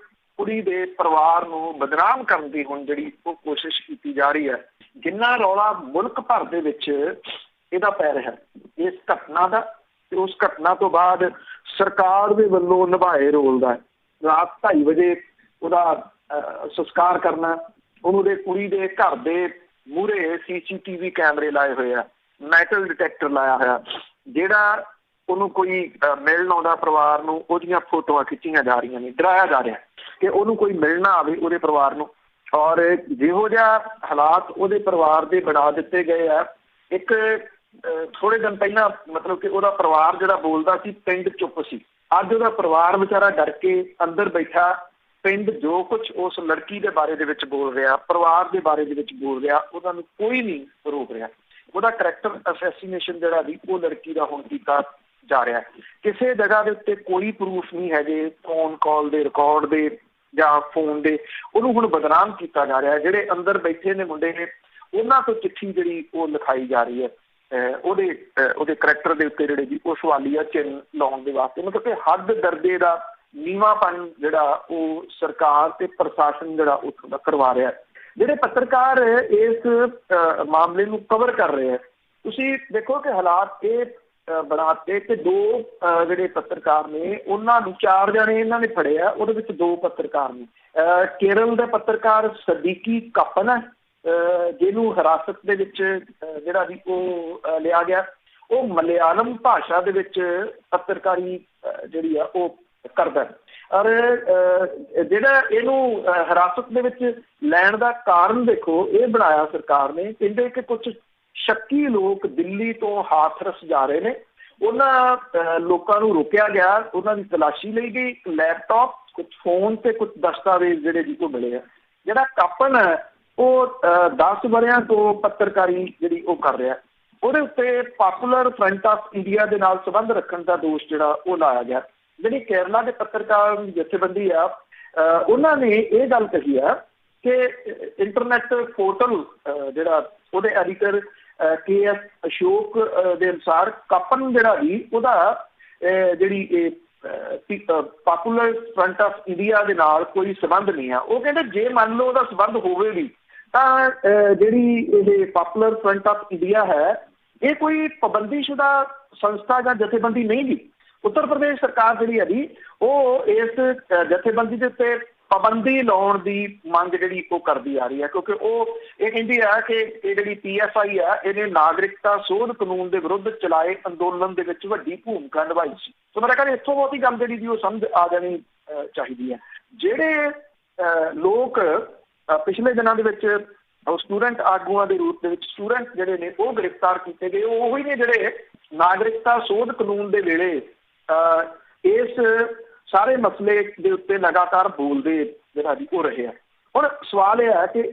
Speaker 2: ਕੁੜੀ ਦੇ ਪਰਿਵਾਰ ਨੂੰ ਬਦਨਾਮ ਕਰਨ ਦੀ ਹੁਣ ਜਿਹੜੀ ਉਹ ਕੋਸ਼ਿਸ਼ ਕੀਤੀ ਜਾ ਰਹੀ ਹੈ, ਜਿੰਨਾ ਰੌਲਾ ਮੁਲਕ ਭਰ ਦੇ ਵਿੱਚ ਇਹਦਾ ਪੈ ਰਿਹਾ ਇਸ ਘਟਨਾ ਦਾ, ਤੇ ਉਸ ਘਟਨਾ ਤੋਂ ਬਾਅਦ ਸਰਕਾਰ ਦੇ ਵੱਲੋਂ ਨਿਭਾਏ ਰੋਲ ਦਾ ਰਾਤ 2:30 ਵਜੇ ਉਹਦਾ ਸੰਸਕਾਰ ਕਰਨਾ, ਉਹਨੂੰ ਦੇ ਕੁੜੀ ਦੇ ਘਰ ਦੇ ਮੂਹਰੇ CCTV ਕੈਮਰੇ ਲਾਏ ਹੋਏ ਆ, ਮੈਟਲ ਡਿਟੈਕਟਰ ਲਾਇਆ ਹੋਇਆ, ਜਿਹੜਾ ਉਹਨੂੰ ਕੋਈ ਮਿਲਣ ਆਉਂਦਾ ਪਰਿਵਾਰ ਨੂੰ ਉਹਦੀਆਂ ਫੋਟੋਆਂ ਖਿੱਚੀਆਂ ਜਾ ਰਹੀਆਂ ਨੇ, ਡਰਾਇਆ ਜਾ ਰਿਹਾ ਕਿ ਉਹਨੂੰ ਕੋਈ ਮਿਲਣਾ ਆਵੇ ਉਹਦੇ ਪਰਿਵਾਰ ਨੂੰ। ਔਰ ਜਿਹੋ ਜਿਹਾ ਹਾਲਾਤ ਉਹਦੇ ਪਰਿਵਾਰ ਦੇ ਬਣਾ ਦਿੱਤੇ ਗਏ ਆ, ਇੱਕ ਥੋੜੇ ਦਿਨ ਪਹਿਲਾਂ ਮਤਲਬ ਕਿ ਉਹਦਾ ਪਰਿਵਾਰ ਜਿਹੜਾ ਬੋਲਦਾ ਸੀ ਪਿੰਡ ਚੁੱਪ ਸੀ, ਅੱਜ ਉਹਦਾ ਪਰਿਵਾਰ ਵਿਚਾਰਾ ਡਰ ਕੇ ਅੰਦਰ ਬੈਠਾ, ਪਿੰਡ ਜੋ ਕੁਛ ਉਸ ਲੜਕੀ ਦੇ ਬਾਰੇ ਦੇ ਵਿੱਚ ਬੋਲ ਰਿਹਾ, ਪਰਿਵਾਰ ਦੇ ਬਾਰੇ ਦੇ ਵਿੱਚ ਬੋਲ ਰਿਹਾ, ਉਹਨਾਂ ਨੂੰ ਕੋਈ ਨਹੀਂ ਰੋਕ ਰਿਹਾ। ਉਹਦਾ ਕਰੈਕਟਰ ਅਸੈਸੀਨੇਸ਼ਨ ਜਿਹੜਾ ਵੀ ਉਹ ਲੜਕੀ ਦਾ ਹੁਣ ਕੀਤਾ ਜਾ ਰਿਹਾ। ਕਿਸੇ ਜਗ੍ਹਾ ਦੇ ਉੱਤੇ ਕੋਈ ਪ੍ਰੂਫ ਨਹੀਂ ਹੈਗੇ ਫੋਨ ਕਾਲ ਦੇ, ਰਿਕਾਰਡ ਦੇ ਜਾਂ ਫੋਨ ਦੇ, ਉਹਨੂੰ ਹੁਣ ਬਦਨਾਮ ਕੀਤਾ ਜਾ ਰਿਹਾ। ਜਿਹੜੇ ਅੰਦਰ ਬੈਠੇ ਨੇ ਮੁੰਡੇ ਨੇ, ਉਹਨਾਂ ਤੋਂ ਚਿੱਠੀ ਜਿਹੜੀ ਉਹ ਲਿਖਾਈ ਜਾ ਰਹੀ ਹੈ ਉਹਦੇ ਕਰੈਕਟਰ ਦੇ ਉੱਤੇ ਜਿਹੜੇ ਜੀ ਉਹ ਸਵਾਲੀਆ ਚਿੰਨ੍ਹ ਲਾਉਣ ਦੇ ਵਾਸਤੇ, ਮਤਲਬ ਕਿ ਹੱਦ ਦਰਜੇ ਦਾ ਨੀਵਾਂਪਣ ਜਿਹੜਾ ਉਹ ਸਰਕਾਰ ਤੇ ਪ੍ਰਸ਼ਾਸਨ ਜਿਹੜਾ ਉੱਥੋਂ ਦਾ ਕਰਵਾ ਰਿਹਾ। ਜਿਹੜੇ ਪੱਤਰਕਾਰ ਇਸ ਮਾਮਲੇ ਨੂੰ ਕਵਰ ਕਰ ਰਹੇ ਆ, ਤੁਸੀਂ ਦੇਖੋ ਕਿ ਹਾਲਾਤ ਇਹ ਬਣਾਤੇ ਕਿ 2 ਜਿਹੜੇ ਪੱਤਰਕਾਰ ਨੇ ਉਹਨਾਂ ਨੂੰ 4 ਜਣੇ ਇਹਨਾਂ ਨੇ ਫੜੇ ਆ, ਉਹਦੇ ਵਿੱਚ 2 ਪੱਤਰਕਾਰ ਨੇ। ਕੇਰਲ ਦਾ ਪੱਤਰਕਾਰ ਸਦੀਕੀ ਕੱਪਨ ਹੈ, ਜਿਹਨੂੰ ਹਿਰਾਸਤ ਦੇ ਵਿੱਚ ਜਿਹੜਾ ਵੀ ਉਹ ਲਿਆ ਗਿਆ। ਉਹ ਮਲਿਆਲਮ ਭਾਸ਼ਾ ਦੇ ਵਿੱਚ ਪੱਤਰਕਾਰੀ ਜਿਹੜੀ ਆ ਉਹ ਕਰਦਾ। ਔਰ ਜਿਹੜਾ ਇਹਨੂੰ ਹਿਰਾਸਤ ਦੇ ਵਿੱਚ ਲੈਣ ਦਾ ਕਾਰਨ ਦੇਖੋ ਇਹ ਬਣਾਇਆ ਸਰਕਾਰ ਨੇ, ਕਹਿੰਦੇ ਕਿ ਕੁਝ ਸ਼ੱਕੀ ਲੋਕ ਦਿੱਲੀ ਤੋਂ ਹਾਥਰਸ ਜਾ ਰਹੇ ਨੇ। ਉਹਨਾਂ ਲੋਕਾਂ ਨੂੰ ਰੋਕਿਆ ਗਿਆ, ਉਹਨਾਂ ਦੀ ਤਲਾਸ਼ੀ ਲਈ ਗਈ। ਇੱਕ ਲੈਪਟਾਪ, ਕੁਝ ਫੋਨ ਤੇ ਕੁਝ ਦਸਤਾਵੇਜ਼ ਜਿਹੜੇ ਜੀ ਕੋ ਮਿਲੇ ਆ। ਜਿਹੜਾ ਕਾਪਨ ਹੈ ਉਹ 10 ਵਰ੍ਹਿਆਂ ਤੋਂ ਪੱਤਰਕਾਰੀ ਜਿਹੜੀ ਉਹ ਕਰ ਰਿਹਾ। ਉਹਦੇ ਉੱਤੇ ਪਾਪੂਲਰ ਫਰੰਟ ਆਫ ਇੰਡੀਆ ਦੇ ਨਾਲ ਸੰਬੰਧ ਰੱਖਣ ਦਾ ਦੋਸ਼ ਜਿਹੜਾ ਉਹ ਲਾਇਆ ਗਿਆ। ਜਿਹੜੀ ਕੇਰਲਾ ਦੇ ਪੱਤਰਕਾਰ ਜਥੇਬੰਦੀ ਆ, ਉਹਨਾਂ ਨੇ ਇਹ ਗੱਲ ਕਹੀ ਆ ਕਿ ਇੰਟਰਨੈਟ ਪੋਰਟਲ ਜਿਹੜਾ ਉਹਦੇ ਐਡੀਟਰ KS ਅਸ਼ੋਕ ਦੇ ਅਨੁਸਾਰ ਕਾਪਨ ਜਿਹੜਾ ਵੀ ਉਹਦਾ ਜਿਹੜੀ ਪਾਪੂਲਰ ਫਰੰਟ ਆਫ ਇੰਡੀਆ ਦੇ ਨਾਲ ਕੋਈ ਸੰਬੰਧ ਨਹੀਂ ਆ। ਉਹ ਕਹਿੰਦੇ ਜੇ ਮੰਨ ਲਓ ਉਹਦਾ ਸੰਬੰਧ ਹੋਵੇ ਵੀ ਤਾਂ ਜਿਹੜੀ ਇਹ ਪਾਪੂਲਰ ਫਰੰਟ ਆਫ ਇੰਡੀਆ ਹੈ ਇਹ ਕੋਈ ਪਾਬੰਦੀਸ਼ੁਦਾ ਸੰਸਥਾ ਜਾਂ ਜਥੇਬੰਦੀ ਨਹੀਂ ਗੀ। ਉੱਤਰ ਪ੍ਰਦੇਸ਼ ਸਰਕਾਰ ਜਿਹੜੀ ਹੈ ਜੀ ਉਹ ਇਸ ਜਥੇਬੰਦੀ ਦੇ ਉੱਤੇ ਪਾਬੰਦੀ ਲਾਉਣ ਦੀ ਮੰਗ ਜਿਹੜੀ ਉਹ ਕਰਦੀ ਆ ਰਹੀ ਹੈ, ਕਿਉਂਕਿ ਉਹ ਇਹ ਕਹਿੰਦੀ ਆ ਕਿ ਇਹ ਜਿਹੜੀ PFI ਆ ਇਹਨੇ ਨਾਗਰਿਕਤਾ ਸੋਧ ਕਾਨੂੰਨ ਦੇ ਵਿਰੁੱਧ ਚਲਾਏ ਅੰਦੋਲਨ ਦੇ ਵਿੱਚ ਵੱਡੀ ਭੂਮਿਕਾ ਨਿਭਾਈ ਸੀ। ਸੋ ਮੇਰਾ ਕਹਿੰਦਾ ਇੱਥੋਂ ਬਹੁਤੀ ਗੱਲ ਜਿਹੜੀ ਦੀ ਉਹ ਸਮਝ ਆ ਜਾਣੀ ਚਾਹੀਦੀ ਹੈ। ਜਿਹੜੇ ਲੋਕ ਪਿਛਲੇ ਦਿਨਾਂ ਦੇ ਵਿੱਚ ਸਟੂਡੈਂਟ ਆਗੂਆਂ ਦੇ ਰੂਪ ਦੇ ਵਿੱਚ ਸਟੂਡੈਂਟ ਜਿਹੜੇ ਨੇ ਉਹ ਗ੍ਰਿਫਤਾਰ ਕੀਤੇ ਗਏ, ਉਹ ਉਹੀ ਨੇ ਜਿਹੜੇ ਨਾਗਰਿਕਤਾ ਸੋਧ ਕਾਨੂੰਨ ਦੇ ਵੇਲੇ ਇਸ ਸਾਰੇ ਮਸਲੇ ਦੇ ਉੱਤੇ ਲਗਾਤਾਰ ਬੋਲਦੇ ਜਿਹੜਾ ਜੀ ਉਹ ਰਹੇ ਆ। ਹੁਣ ਸਵਾਲ ਇਹ ਹੈ ਕਿ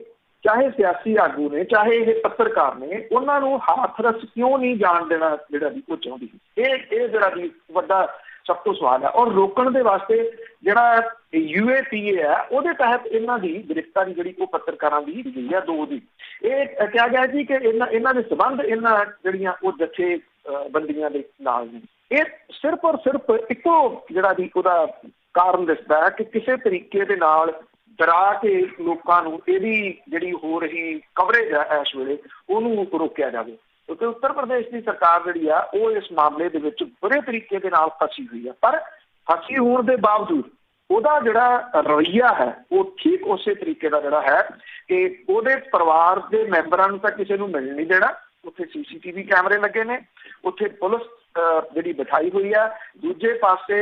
Speaker 2: ਚਾਹੇ ਸਿਆਸੀ ਆਗੂ ਨੇ ਚਾਹੇ ਇਹ ਪੱਤਰਕਾਰ ਨੇ, ਉਹਨਾਂ ਨੂੰ ਹਾਥਰਸ ਕਿਉਂ ਨਹੀਂ ਜਾਣ ਦੇਣਾ ਜਿਹੜਾ ਜੀ ਉਹ ਚਾਹੁੰਦੀ। ਇਹ ਜਿਹੜਾ ਜੀ ਵੱਡਾ ਸਭ ਤੋਂ ਸਵਾਲ ਹੈ। ਔਰ ਰੋਕਣ ਦੇ ਵਾਸਤੇ ਜਿਹੜਾ UAPA ਹੈ ਉਹਦੇ ਤਹਿਤ ਇਹਨਾਂ ਦੀ ਗ੍ਰਿਫਤਾਰੀ ਜਿਹੜੀ ਉਹ ਪੱਤਰਕਾਰਾਂ ਦੀ ਗਈ ਹੈ 2 ਦੀ। ਇਹ ਕਿਹਾ ਗਿਆ ਜੀ ਕਿ ਇਹਨਾਂ ਦੇ ਸੰਬੰਧ ਇਹਨਾਂ ਜਿਹੜੀਆਂ ਉਹ ਜਥੇਬੰਦੀਆਂ ਦੇ ਨਾਲ ਨੇ। ਇਹ ਸਿਰਫ ਔਰ ਸਿਰਫ ਇੱਕੋ ਜਿਹੜਾ ਜੀ ਉਹਦਾ ਕਾਰਨ ਦਿਸਦਾ ਹੈ ਕਿ ਕਿਸੇ ਤਰੀਕੇ ਦੇ ਨਾਲ ਡਰਾ ਕੇ ਲੋਕਾਂ ਨੂੰ ਇਹਦੀ ਜਿਹੜੀ ਹੋ ਰਹੀ ਕਵਰੇਜ ਹੈ ਇਸ ਵੇਲੇ ਉਹਨੂੰ ਰੋਕਿਆ ਜਾਵੇ, ਕਿਉਂਕਿ ਉੱਤਰ ਪ੍ਰਦੇਸ਼ ਦੀ ਸਰਕਾਰ ਜਿਹੜੀ ਆ ਉਹ ਇਸ ਮਾਮਲੇ ਦੇ ਵਿੱਚ ਬੁਰੇ ਤਰੀਕੇ ਦੇ ਨਾਲ ਫਸੀ ਹੋਈ ਆ। ਪਰ ਫਸੀ ਹੋਣ ਦੇ ਬਾਵਜੂਦ ਉਹਦਾ ਜਿਹੜਾ ਰਵੱਈਆ ਹੈ ਉਹ ਠੀਕ ਉਸੇ ਤਰੀਕੇ ਦਾ ਜਿਹੜਾ ਹੈ ਕਿ ਉਹਦੇ ਪਰਿਵਾਰ ਦੇ ਮੈਂਬਰਾਂ ਨੂੰ ਤਾਂ ਕਿਸੇ ਨੂੰ ਮਿਲਣ ਨਹੀਂ ਦੇਣਾ। ਉੱਥੇ CCTV ਕੈਮਰੇ ਲੱਗੇ ਨੇ, ਉੱਥੇ ਪੁਲਿਸ ਜਿਹੜੀ ਬਿਠਾਈ ਹੋਈ ਆ। ਦੂਜੇ ਪਾਸੇ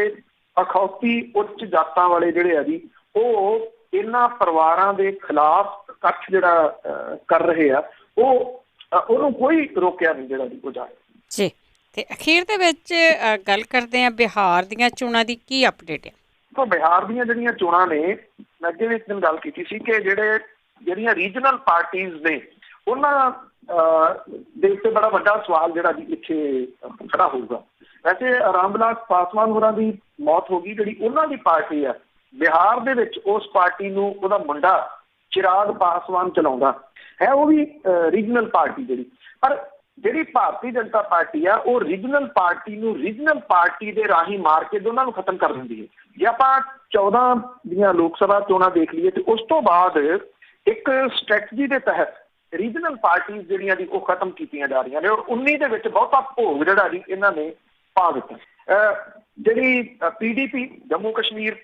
Speaker 2: ਅਖੌਤੀ ਉੱਚ ਜਾਤਾਂ ਵਾਲੇ ਜਿਹੜੇ ਆ ਜੀ ਉਹ ਇਹਨਾਂ ਪਰਿਵਾਰਾਂ ਦੇ ਖਿਲਾਫ ਇਕੱਠ ਜਿਹੜਾ ਕਰ ਰਹੇ ਆ, ਉਹਨੂੰ ਕੋਈ ਰੋਕਿਆ ਨਹੀਂ ਜਿਹੜਾ ਜੀ ਉਹ ਜਾਏ
Speaker 1: ਜੀ। ਤੇ ਅਖੀਰ ਦੇ ਵਿੱਚ ਗੱਲ ਕਰਦੇ ਆ ਬਿਹਾਰ ਦੀਆਂ ਚੋਣਾਂ ਦੀ ਕੀ ਅਪਡੇਟ ਹੈ?
Speaker 2: ਤਾਂ ਬਿਹਾਰ ਦੀਆਂ ਜਿਹੜੀਆਂ ਚੋਣਾਂ ਨੇ, ਮੈਂ ਅੱਗੇ ਵੀ ਇੱਕ ਦਿਨ ਗੱਲ ਕੀਤੀ ਸੀ ਕਿ ਜਿਹੜੀਆਂ ਰੀਜਨਲ ਪਾਰਟੀਜ਼ ਨੇ ਉਹਨਾਂ ਦੇ ਉੱਤੇ ਬੜਾ ਵੱਡਾ ਸਵਾਲ ਜਿਹੜਾ ਜੀ ਇੱਥੇ ਖੜਾ ਹੋਊਗਾ। ਵੈਸੇ ਰਾਮ ਵਿਲਾਸ ਪਾਸਵਾਨ ਹੋਰਾਂ ਦੀ ਮੌਤ ਹੋ ਗਈ, ਜਿਹੜੀ ਉਹਨਾਂ ਦੀ ਪਾਰਟੀ ਆ ਬਿਹਾਰ ਦੇ ਵਿੱਚ ਉਸ ਪਾਰਟੀ ਨੂੰ ਉਹਦਾ ਮੁੰਡਾ ਚਿਰਾਗ ਪਾਸਵਾਨ ਚਲਾਉਂਦਾ ਹੈ। ਉਹ ਵੀ ਰੀਜਨਲ ਪਾਰਟੀ ਜਿਹੜੀ, ਪਰ ਜਿਹੜੀ ਭਾਰਤੀ ਜਨਤਾ ਪਾਰਟੀ ਆ ਉਹ ਰੀਜਨਲ ਪਾਰਟੀ ਨੂੰ ਰੀਜਨਲ ਪਾਰਟੀ ਦੇ ਰਾਹੀਂ ਮਾਰ ਕੇ ਦੋਨਾਂ ਨੂੰ ਖਤਮ ਕਰ ਦਿੰਦੀ ਹੈ। ਜੇ ਆਪਾਂ 14 ਦੀਆਂ ਲੋਕ ਸਭਾ ਚੋਣਾਂ ਦੇਖ ਲਈਏ ਤੇ ਉਸ ਤੋਂ ਬਾਅਦ ਇੱਕ ਸਟ੍ਰੈਟਜੀ ਦੇ ਤਹਿਤ ਰੀਜਨਲ ਪਾਰਟੀਆਂ ਜਿਹੜੀਆਂ ਦੀ ਉਹ ਖਤਮ ਕੀਤੀਆਂ ਜਾ ਰਹੀਆਂ ਨੇ। ਔਰ 19 ਦੇ ਵਿੱਚ ਬਹੁਤਾ ਭੋਗ ਜਿਹੜਾ ਜੀ ਇਹਨਾਂ ਨੇ ਪਾ ਦਿੱਤਾ। ਜਿਹੜੀ PDP ਜੰਮੂ ਕਸ਼ਮੀਰ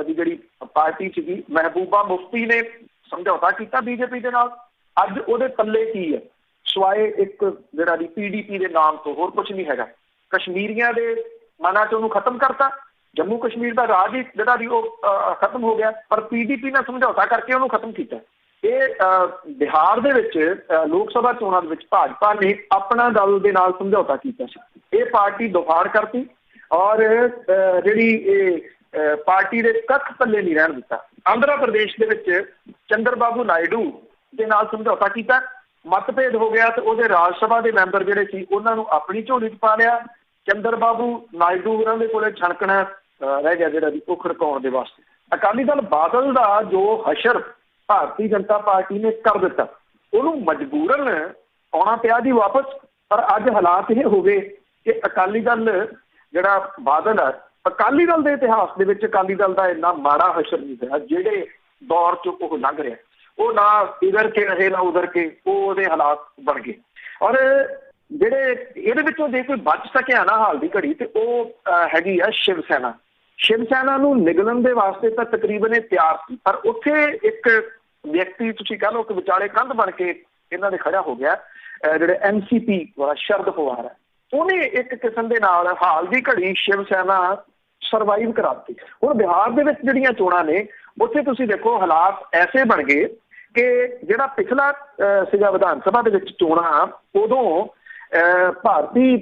Speaker 2: ਦੀ ਜਿਹੜੀ ਪਾਰਟੀ ਸੀਗੀ, ਮਹਿਬੂਬਾ ਮੁਫਤੀ ਨੇ ਸਮਝੌਤਾ ਕੀਤਾ BJP ਦੇ ਨਾਲ। ਅੱਜ ਉਹਦੇ ਪੱਲੇ ਕੀ ਹੈ ਸਵਾਏ ਇੱਕ ਜਿਹੜਾ ਦੀ PDP ਦੇ ਨਾਮ ਤੋਂ, ਹੋਰ ਕੁਝ ਨਹੀਂ ਹੈਗਾ। ਕਸ਼ਮੀਰੀਆਂ ਦੇ ਮਨਾਂ 'ਚ ਉਹਨੂੰ ਖਤਮ ਕਰਤਾ। ਜੰਮੂ ਕਸ਼ਮੀਰ ਦਾ ਰਾਜ ਹੀ ਜਿਹੜਾ ਵੀ ਉਹ ਖਤਮ ਹੋ ਗਿਆ, ਪਰ PDP ਨਾਲ ਸਮਝੌਤਾ ਕਰਕੇ ਉਹਨੂੰ ਖਤਮ ਕੀਤਾ। ਇਹ ਬਿਹਾਰ ਦੇ ਵਿੱਚ ਲੋਕ ਸਭਾ ਚੋਣਾਂ ਦੇ ਵਿੱਚ ਭਾਜਪਾ ਨੇ ਆਪਣਾ ਦਲ ਦੇ ਨਾਲ ਸਮਝੌਤਾ ਕੀਤਾ ਸੀ। ਇਹ ਪਾਰਟੀ ਦੁਫਾੜ ਕਰਤੀ ਔਰ ਜਿਹੜੀ ਇਹ ਪਾਰਟੀ ਦੇ ਕੱਖ ਪੱਲੇ ਨਹੀਂ ਰਹਿਣ ਦਿੱਤਾ। ਆਂਧਰਾ ਪ੍ਰਦੇਸ਼ ਦੇ ਵਿੱਚ ਚੰਦਰ ਬਾਬੂ ਨਾਇਡੂ ਦੇ ਨਾਲ ਸਮਝੌਤਾ ਕੀਤਾ, ਮਤਭੇਦ ਹੋ ਗਿਆ ਤੇ ਉਹਦੇ ਰਾਜ ਸਭਾ ਦੇ ਮੈਂਬਰ ਜਿਹੜੇ ਸੀ ਉਹਨਾਂ ਨੂੰ ਆਪਣੀ ਝੋਲੀ 'ਚ ਪਾ ਲਿਆ। ਚੰਦਰ ਬਾਬੂ ਨਾਇਡੂ ਉਹਨਾਂ ਦੇ ਕੋਲੇ ਛਣਕਣਾ ਰਹਿ ਗਿਆ ਜਿਹੜਾ ਉਹ ਖੜਕਾਉਣ ਦੇ ਵਾਸਤੇ। ਅਕਾਲੀ ਦਲ ਬਾਦਲ ਦਾ ਜੋ ਹਸ਼ਰ ਭਾਰਤੀ ਜਨਤਾ ਪਾਰਟੀ ਨੇ ਕਰ ਦਿੱਤਾ, ਉਹਨੂੰ ਮਜਬੂਰਨ ਆਉਣਾ ਪਿਆ ਜੀ ਵਾਪਸ। ਪਰ ਅੱਜ ਹਾਲਾਤ ਇਹ ਹੋ ਗਏ ਕਿ ਅਕਾਲੀ ਦਲ ਜਿਹੜਾ ਬਾਦਲ ਹੈ, ਅਕਾਲੀ ਦਲ ਦੇ ਇਤਿਹਾਸ ਦੇ ਵਿੱਚ ਅਕਾਲੀ ਦਲ ਦਾ ਇੰਨਾ ਮਾੜਾ ਹਸ਼ਰ ਨਹੀਂ ਹੋਇਆ ਜਿਹੜੇ ਦੌਰ 'ਚ ਉਹ ਲੰਘ ਰਿਹਾ। ਉਹ ਨਾ ਇਧਰ ਕੇ ਰਹੇ ਨਾ ਉਧਰ ਕੇ, ਉਹ ਉਹਦੇ ਹਾਲਾਤ ਬਣ ਗਏ। ਔਰ ਜਿਹੜੇ ਇਹਦੇ ਵਿੱਚੋਂ ਜੇ ਕੋਈ ਬਚ ਸਕਿਆ ਨਾ ਹਾਲ ਦੀ ਘੜੀ ਤੇ ਉਹ ਹੈਗੀ ਆ ਸ਼ਿਵ ਸੈਨਾ। ਸ਼ਿਵ ਸੈਨਾ ਨੂੰ ਨਿਗਲਣ ਦੇ ਵਾਸਤੇ ਤਾਂ ਤਕਰੀਬਨ ਇਹ ਤਿਆਰ ਸੀ, ਪਰ ਉੱਥੇ ਇੱਕ ਵਿਅਕਤੀ ਤੁਸੀਂ ਕਹਿ ਲਓ ਕਿ ਵਿਚਾਲੇ ਕੰਧ ਬਣ ਕੇ ਇਹਨਾਂ ਦੇ ਖੜਾ ਹੋ ਗਿਆ, ਜਿਹੜੇ NCP ਵਾਲਾ ਸ਼ਰਦ ਪਵਾਰ ਹੈ। ਉਹਨੇ ਇੱਕ ਕਿਸਮ ਦੇ ਨਾਲ ਹਾਲ ਦੀ ਘੜੀ ਸ਼ਿਵ ਸੈਨਾ ਸਰਵਾਈਵ ਕਰਾ ਦਿੱਤੀ। ਹੁਣ ਬਿਹਾਰ ਦੇ ਵਿੱਚ ਜਿਹੜੀਆਂ ਚੋਣਾਂ ਨੇ ਉੱਥੇ ਤੁਸੀਂ ਦੇਖੋ ਹਾਲਾਤ ਐਸੇ ਬਣ ਗਏ ਕਿ ਜਿਹੜਾ ਪਿਛਲਾ ਸੀਗਾ ਵਿਧਾਨ ਸਭਾ ਦੇ ਵਿੱਚ ਚੋਣਾਂ, ਉਦੋਂ ਭਾਰਤੀ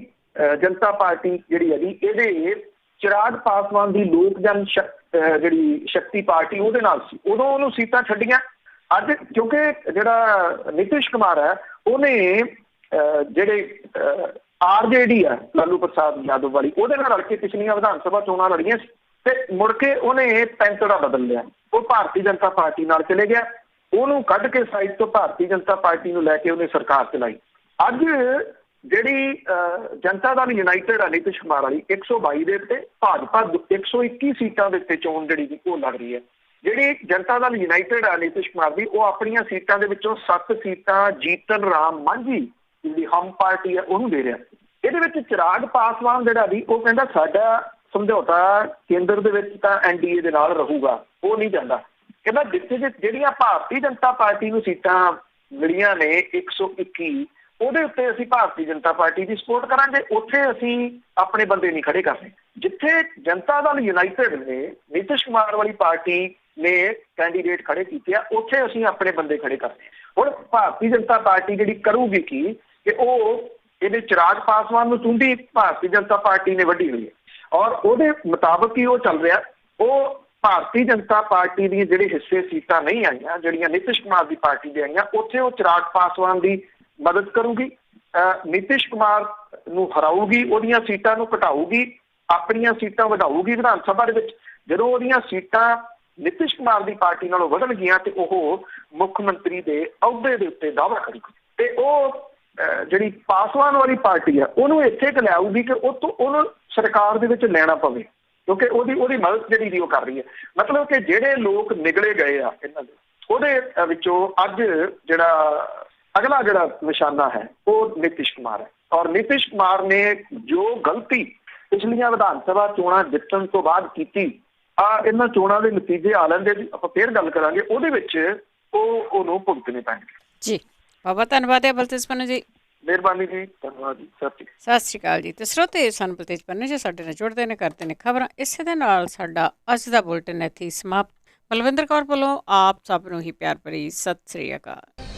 Speaker 2: ਜਨਤਾ ਪਾਰਟੀ ਜਿਹੜੀ ਹੈਗੀ ਇਹਦੇ ਚਿਰਾਗ ਪਾਸਵਾਨ ਦੀ ਲੋਕ ਜਨ ਜਿਹੜੀ ਸ਼ਕਤੀ ਪਾਰਟੀ ਉਹਦੇ ਨਾਲ ਸੀ, ਉਦੋਂ ਉਹਨੂੰ ਸੀਟਾਂ ਛੱਡੀਆਂ। ਅੱਜ ਕਿਉਂਕਿ ਜਿਹੜਾ ਨਿਤਿਸ਼ ਕੁਮਾਰ ਹੈ ਉਹਨੇ ਜਿਹੜੇ ਆਰਜੇਡੀ ਆ ਲਾਲੂ ਪ੍ਰਸਾਦ ਯਾਦਵ ਵਾਲੀ, ਉਹਦੇ ਨਾਲ ਰਲ ਕੇ ਪਿਛਲੀਆਂ ਵਿਧਾਨ ਸਭਾ ਚੋਣਾਂ ਲੜੀਆਂ ਸੀ ਤੇ ਮੁੜ ਕੇ ਉਹਨੇ ਪੈਂਤੜਾ ਬਦਲ ਲਿਆ, ਉਹ ਭਾਰਤੀ ਜਨਤਾ ਪਾਰਟੀ ਨਾਲ ਚਲੇ ਗਿਆ। ਉਹਨੂੰ ਕੱਢ ਕੇ ਸਾਈਡ ਤੋਂ ਭਾਰਤੀ ਜਨਤਾ ਪਾਰਟੀ ਨੂੰ ਲੈ ਕੇ ਉਹਨੇ ਸਰਕਾਰ ਚਲਾਈ। ਅੱਜ ਜਿਹੜੀ ਜਨਤਾ ਦਲ ਯੂਨਾਈਟਿਡ ਆ ਨਿਤਿਸ਼ ਕੁਮਾਰ ਵਾਲੀ 122 ਦੇ ਉੱਤੇ, ਭਾਜਪਾ 121 ਸੀਟਾਂ ਦੇ ਉੱਤੇ ਚੋਣ ਜਿਹੜੀ ਉਹ ਲੱਗ ਰਹੀ ਹੈ। ਜਿਹੜੀ ਜਨਤਾ ਦਲ ਯੂਨਾਈਟਿਡ ਆ ਨਿਤਿਸ਼ ਕੁਮਾਰ ਦੀ, ਉਹ ਆਪਣੀਆਂ ਸੀਟਾਂ ਦੇ ਵਿੱਚੋਂ 7 ਸੀਟਾਂ ਜੀਤਨ ਰਾਮ ਮਾਂਝੀ ਜਿਹੜੀ ਹਮ ਪਾਰਟੀ ਹੈ ਉਹਨੂੰ ਦੇ ਰਿਹਾ। ਇਹਦੇ ਵਿੱਚ ਚਿਰਾਗ ਪਾਸਵਾਨ ਜਿਹੜਾ ਵੀ ਉਹ ਕਹਿੰਦਾ ਸਾਡਾ ਸਮਝੌਤਾ ਕੇਂਦਰ ਦੇ ਵਿੱਚ ਤਾਂ NDA ਦੇ ਨਾਲ ਰਹੂਗਾ, ਉਹ ਨਹੀਂ ਜਾਂਦਾ। ਕਹਿੰਦਾ ਜਿੱਥੇ ਜਿਹੜੀਆਂ ਭਾਰਤੀ ਜਨਤਾ ਪਾਰਟੀ ਨੂੰ ਸੀਟਾਂ ਮਿਲੀਆਂ ਨੇ 121, ਉਹਦੇ ਉੱਤੇ ਅਸੀਂ ਭਾਰਤੀ ਜਨਤਾ ਪਾਰਟੀ ਦੀ ਸਪੋਰਟ ਕਰਾਂਗੇ, ਉੱਥੇ ਅਸੀਂ ਆਪਣੇ ਬੰਦੇ ਨਹੀਂ ਖੜੇ ਕਰਨੇ। ਜਿੱਥੇ ਜਨਤਾ ਦਲ ਯੂਨਾਈਟਿਡ ਨੇ ਨਿਤਿਸ਼ ਕੁਮਾਰ ਵਾਲੀ ਪਾਰਟੀ ਨੇ ਕੈਂਡੀਡੇਟ ਖੜੇ ਕੀਤੇ ਆ, ਉੱਥੇ ਅਸੀਂ ਆਪਣੇ ਬੰਦੇ ਖੜੇ ਕਰਨੇ। ਹੁਣ ਭਾਰਤੀ ਜਨਤਾ ਪਾਰਟੀ ਜਿਹੜੀ ਕਰੂਗੀ ਕੀ ਕਿ ਉਹ ਇਹਦੇ ਚਿਰਾਗ ਪਾਸਵਾਨ ਨੂੰ ਚੁੰਡੀ ਭਾਰਤੀ ਜਨਤਾ ਪਾਰਟੀ ਨੇ ਵੱਢੀ ਹੋਈ ਹੈ, ਔਰ ਉਹਦੇ ਮੁਤਾਬਕ ਹੀ ਉਹ ਚੱਲ ਰਿਹਾ। ਉਹ ਭਾਰਤੀ ਜਨਤਾ ਪਾਰਟੀ ਦੀਆਂ ਜਿਹੜੇ ਹਿੱਸੇ ਸੀਟਾਂ ਨਹੀਂ ਆਈਆਂ, ਜਿਹੜੀਆਂ ਨਿਤਿਸ਼ ਕੁਮਾਰ ਦੀ ਪਾਰਟੀ ਦੇ ਆਈਆਂ, ਉੱਥੇ ਉਹ ਚਿਰਾਗ ਪਾਸਵਾਨ ਦੀ ਮਦਦ ਕਰੂਗੀ, ਨਿਤਿਸ਼ ਕੁਮਾਰ ਨੂੰ ਹਰਾਊਗੀ, ਉਹਦੀਆਂ ਸੀਟਾਂ ਨੂੰ ਘਟਾਊਗੀ, ਆਪਣੀਆਂ ਸੀਟਾਂ ਵਧਾਊਗੀ ਵਿਧਾਨ ਸਭਾ ਦੇ ਵਿੱਚ। ਜਦੋਂ ਉਹਦੀਆਂ ਸੀਟਾਂ ਨਿਤਿਸ਼ ਕੁਮਾਰ ਦੀ ਪਾਰਟੀ ਨਾਲੋਂ ਵਧਣਗੀਆਂ ਤੇ ਉਹ ਮੁੱਖ ਮੰਤਰੀ ਦੇ ਅਹੁਦੇ ਦੇ ਉੱਤੇ ਦਾਅਵਾ ਕਰੇਗੀ ਤੇ ਉਹ ਜਿਹੜੀ ਪਾਸਵਾਨ ਵਾਲੀ ਪਾਰਟੀ ਆ ਉਹਨੂੰ ਇੱਥੇ ਕ ਲਿਆਊਗੀ ਕਿ ਉਹਨੂੰ ਸਰਕਾਰ ਦੇ ਵਿੱਚ ਲੈਣਾ ਪਵੇ, ਕਿਉਂਕਿ ਉਹਦੀ ਮਦਦ ਜਿਹੜੀ ਦੀ ਉਹ ਕਰ ਰਹੀ ਹੈ। ਮਤਲਬ ਕਿ ਜਿਹੜੇ ਲੋਕ ਨਿਗਲੇ ਗਏ ਆ ਇਹਨਾਂ ਦੇ, ਉਹਦੇ ਵਿੱਚੋਂ ਅੱਜ ਜਿਹੜਾ ਅਗਲਾ ਜਿਹੜਾ ਨਿਸ਼ਾਨਾ ਹੈ ਉਹ ਨਿਤਿਸ਼ ਕੁਮਾਰ ਹੈ। ਔਰ ਨਿਤਿਸ਼ ਕੁਮਾਰ ਨੇ ਜੋ ਗਲਤੀ ਪਿਛਲੀਆਂ ਵਿਧਾਨ ਸਭਾ ਚੋਣਾਂ ਜਿੱਤਣ ਤੋਂ ਬਾਅਦ ਕੀਤੀ, ਇਹਨਾਂ ਚੋਣਾਂ ਦੇ ਨਤੀਜੇ ਆ ਲੈਂਦੇ ਜੀ, ਆਪਾਂ ਫੇਰ ਗੱਲ ਕਰਾਂਗੇ, ਉਹਦੇ ਵਿੱਚ ਉਹਨੂੰ ਭੁਗਤਣੇ ਪੈਣਗੇ।
Speaker 1: ਜੀ ਬਹੁਤ ਧੰਨਵਾਦ ਹੈ ਬਲਤੇਜ ਪੰਨੂ ਜੀ।
Speaker 2: ਮਿਹਰਬਾਨੀ ਜੀ, ਧੰਨਵਾਦ ਜੀ,
Speaker 1: ਸਤਿ ਸ਼੍ਰੀ ਅਕਾਲ ਜੀ। ਤੇ ਸਰੋਤੇ ਸਨ ਬਲਤੇਜ ਪੰਨੂ ਜੀ ਸਾਡੇ ਨਾਲ ਜੁੜਦੇ ਨੇ, ਕਰਦੇ ਨੇ ਖਬਰਾਂ। ਇਸੇ ਦੇ ਨਾਲ ਸਾਡਾ ਅੱਜ ਦਾ ਬੁਲਟਨ ਇੱਥੇ ਸਮਾਪਤ। ਬਲਵਿੰਦਰ ਕੌਰ ਵੱਲੋਂ ਆਪ ਸਭ ਨੂੰ ਹੀ ਪਿਆਰ ਭਰੀ ਸਤਿ ਸ਼੍ਰੀ ਅਕਾਲ।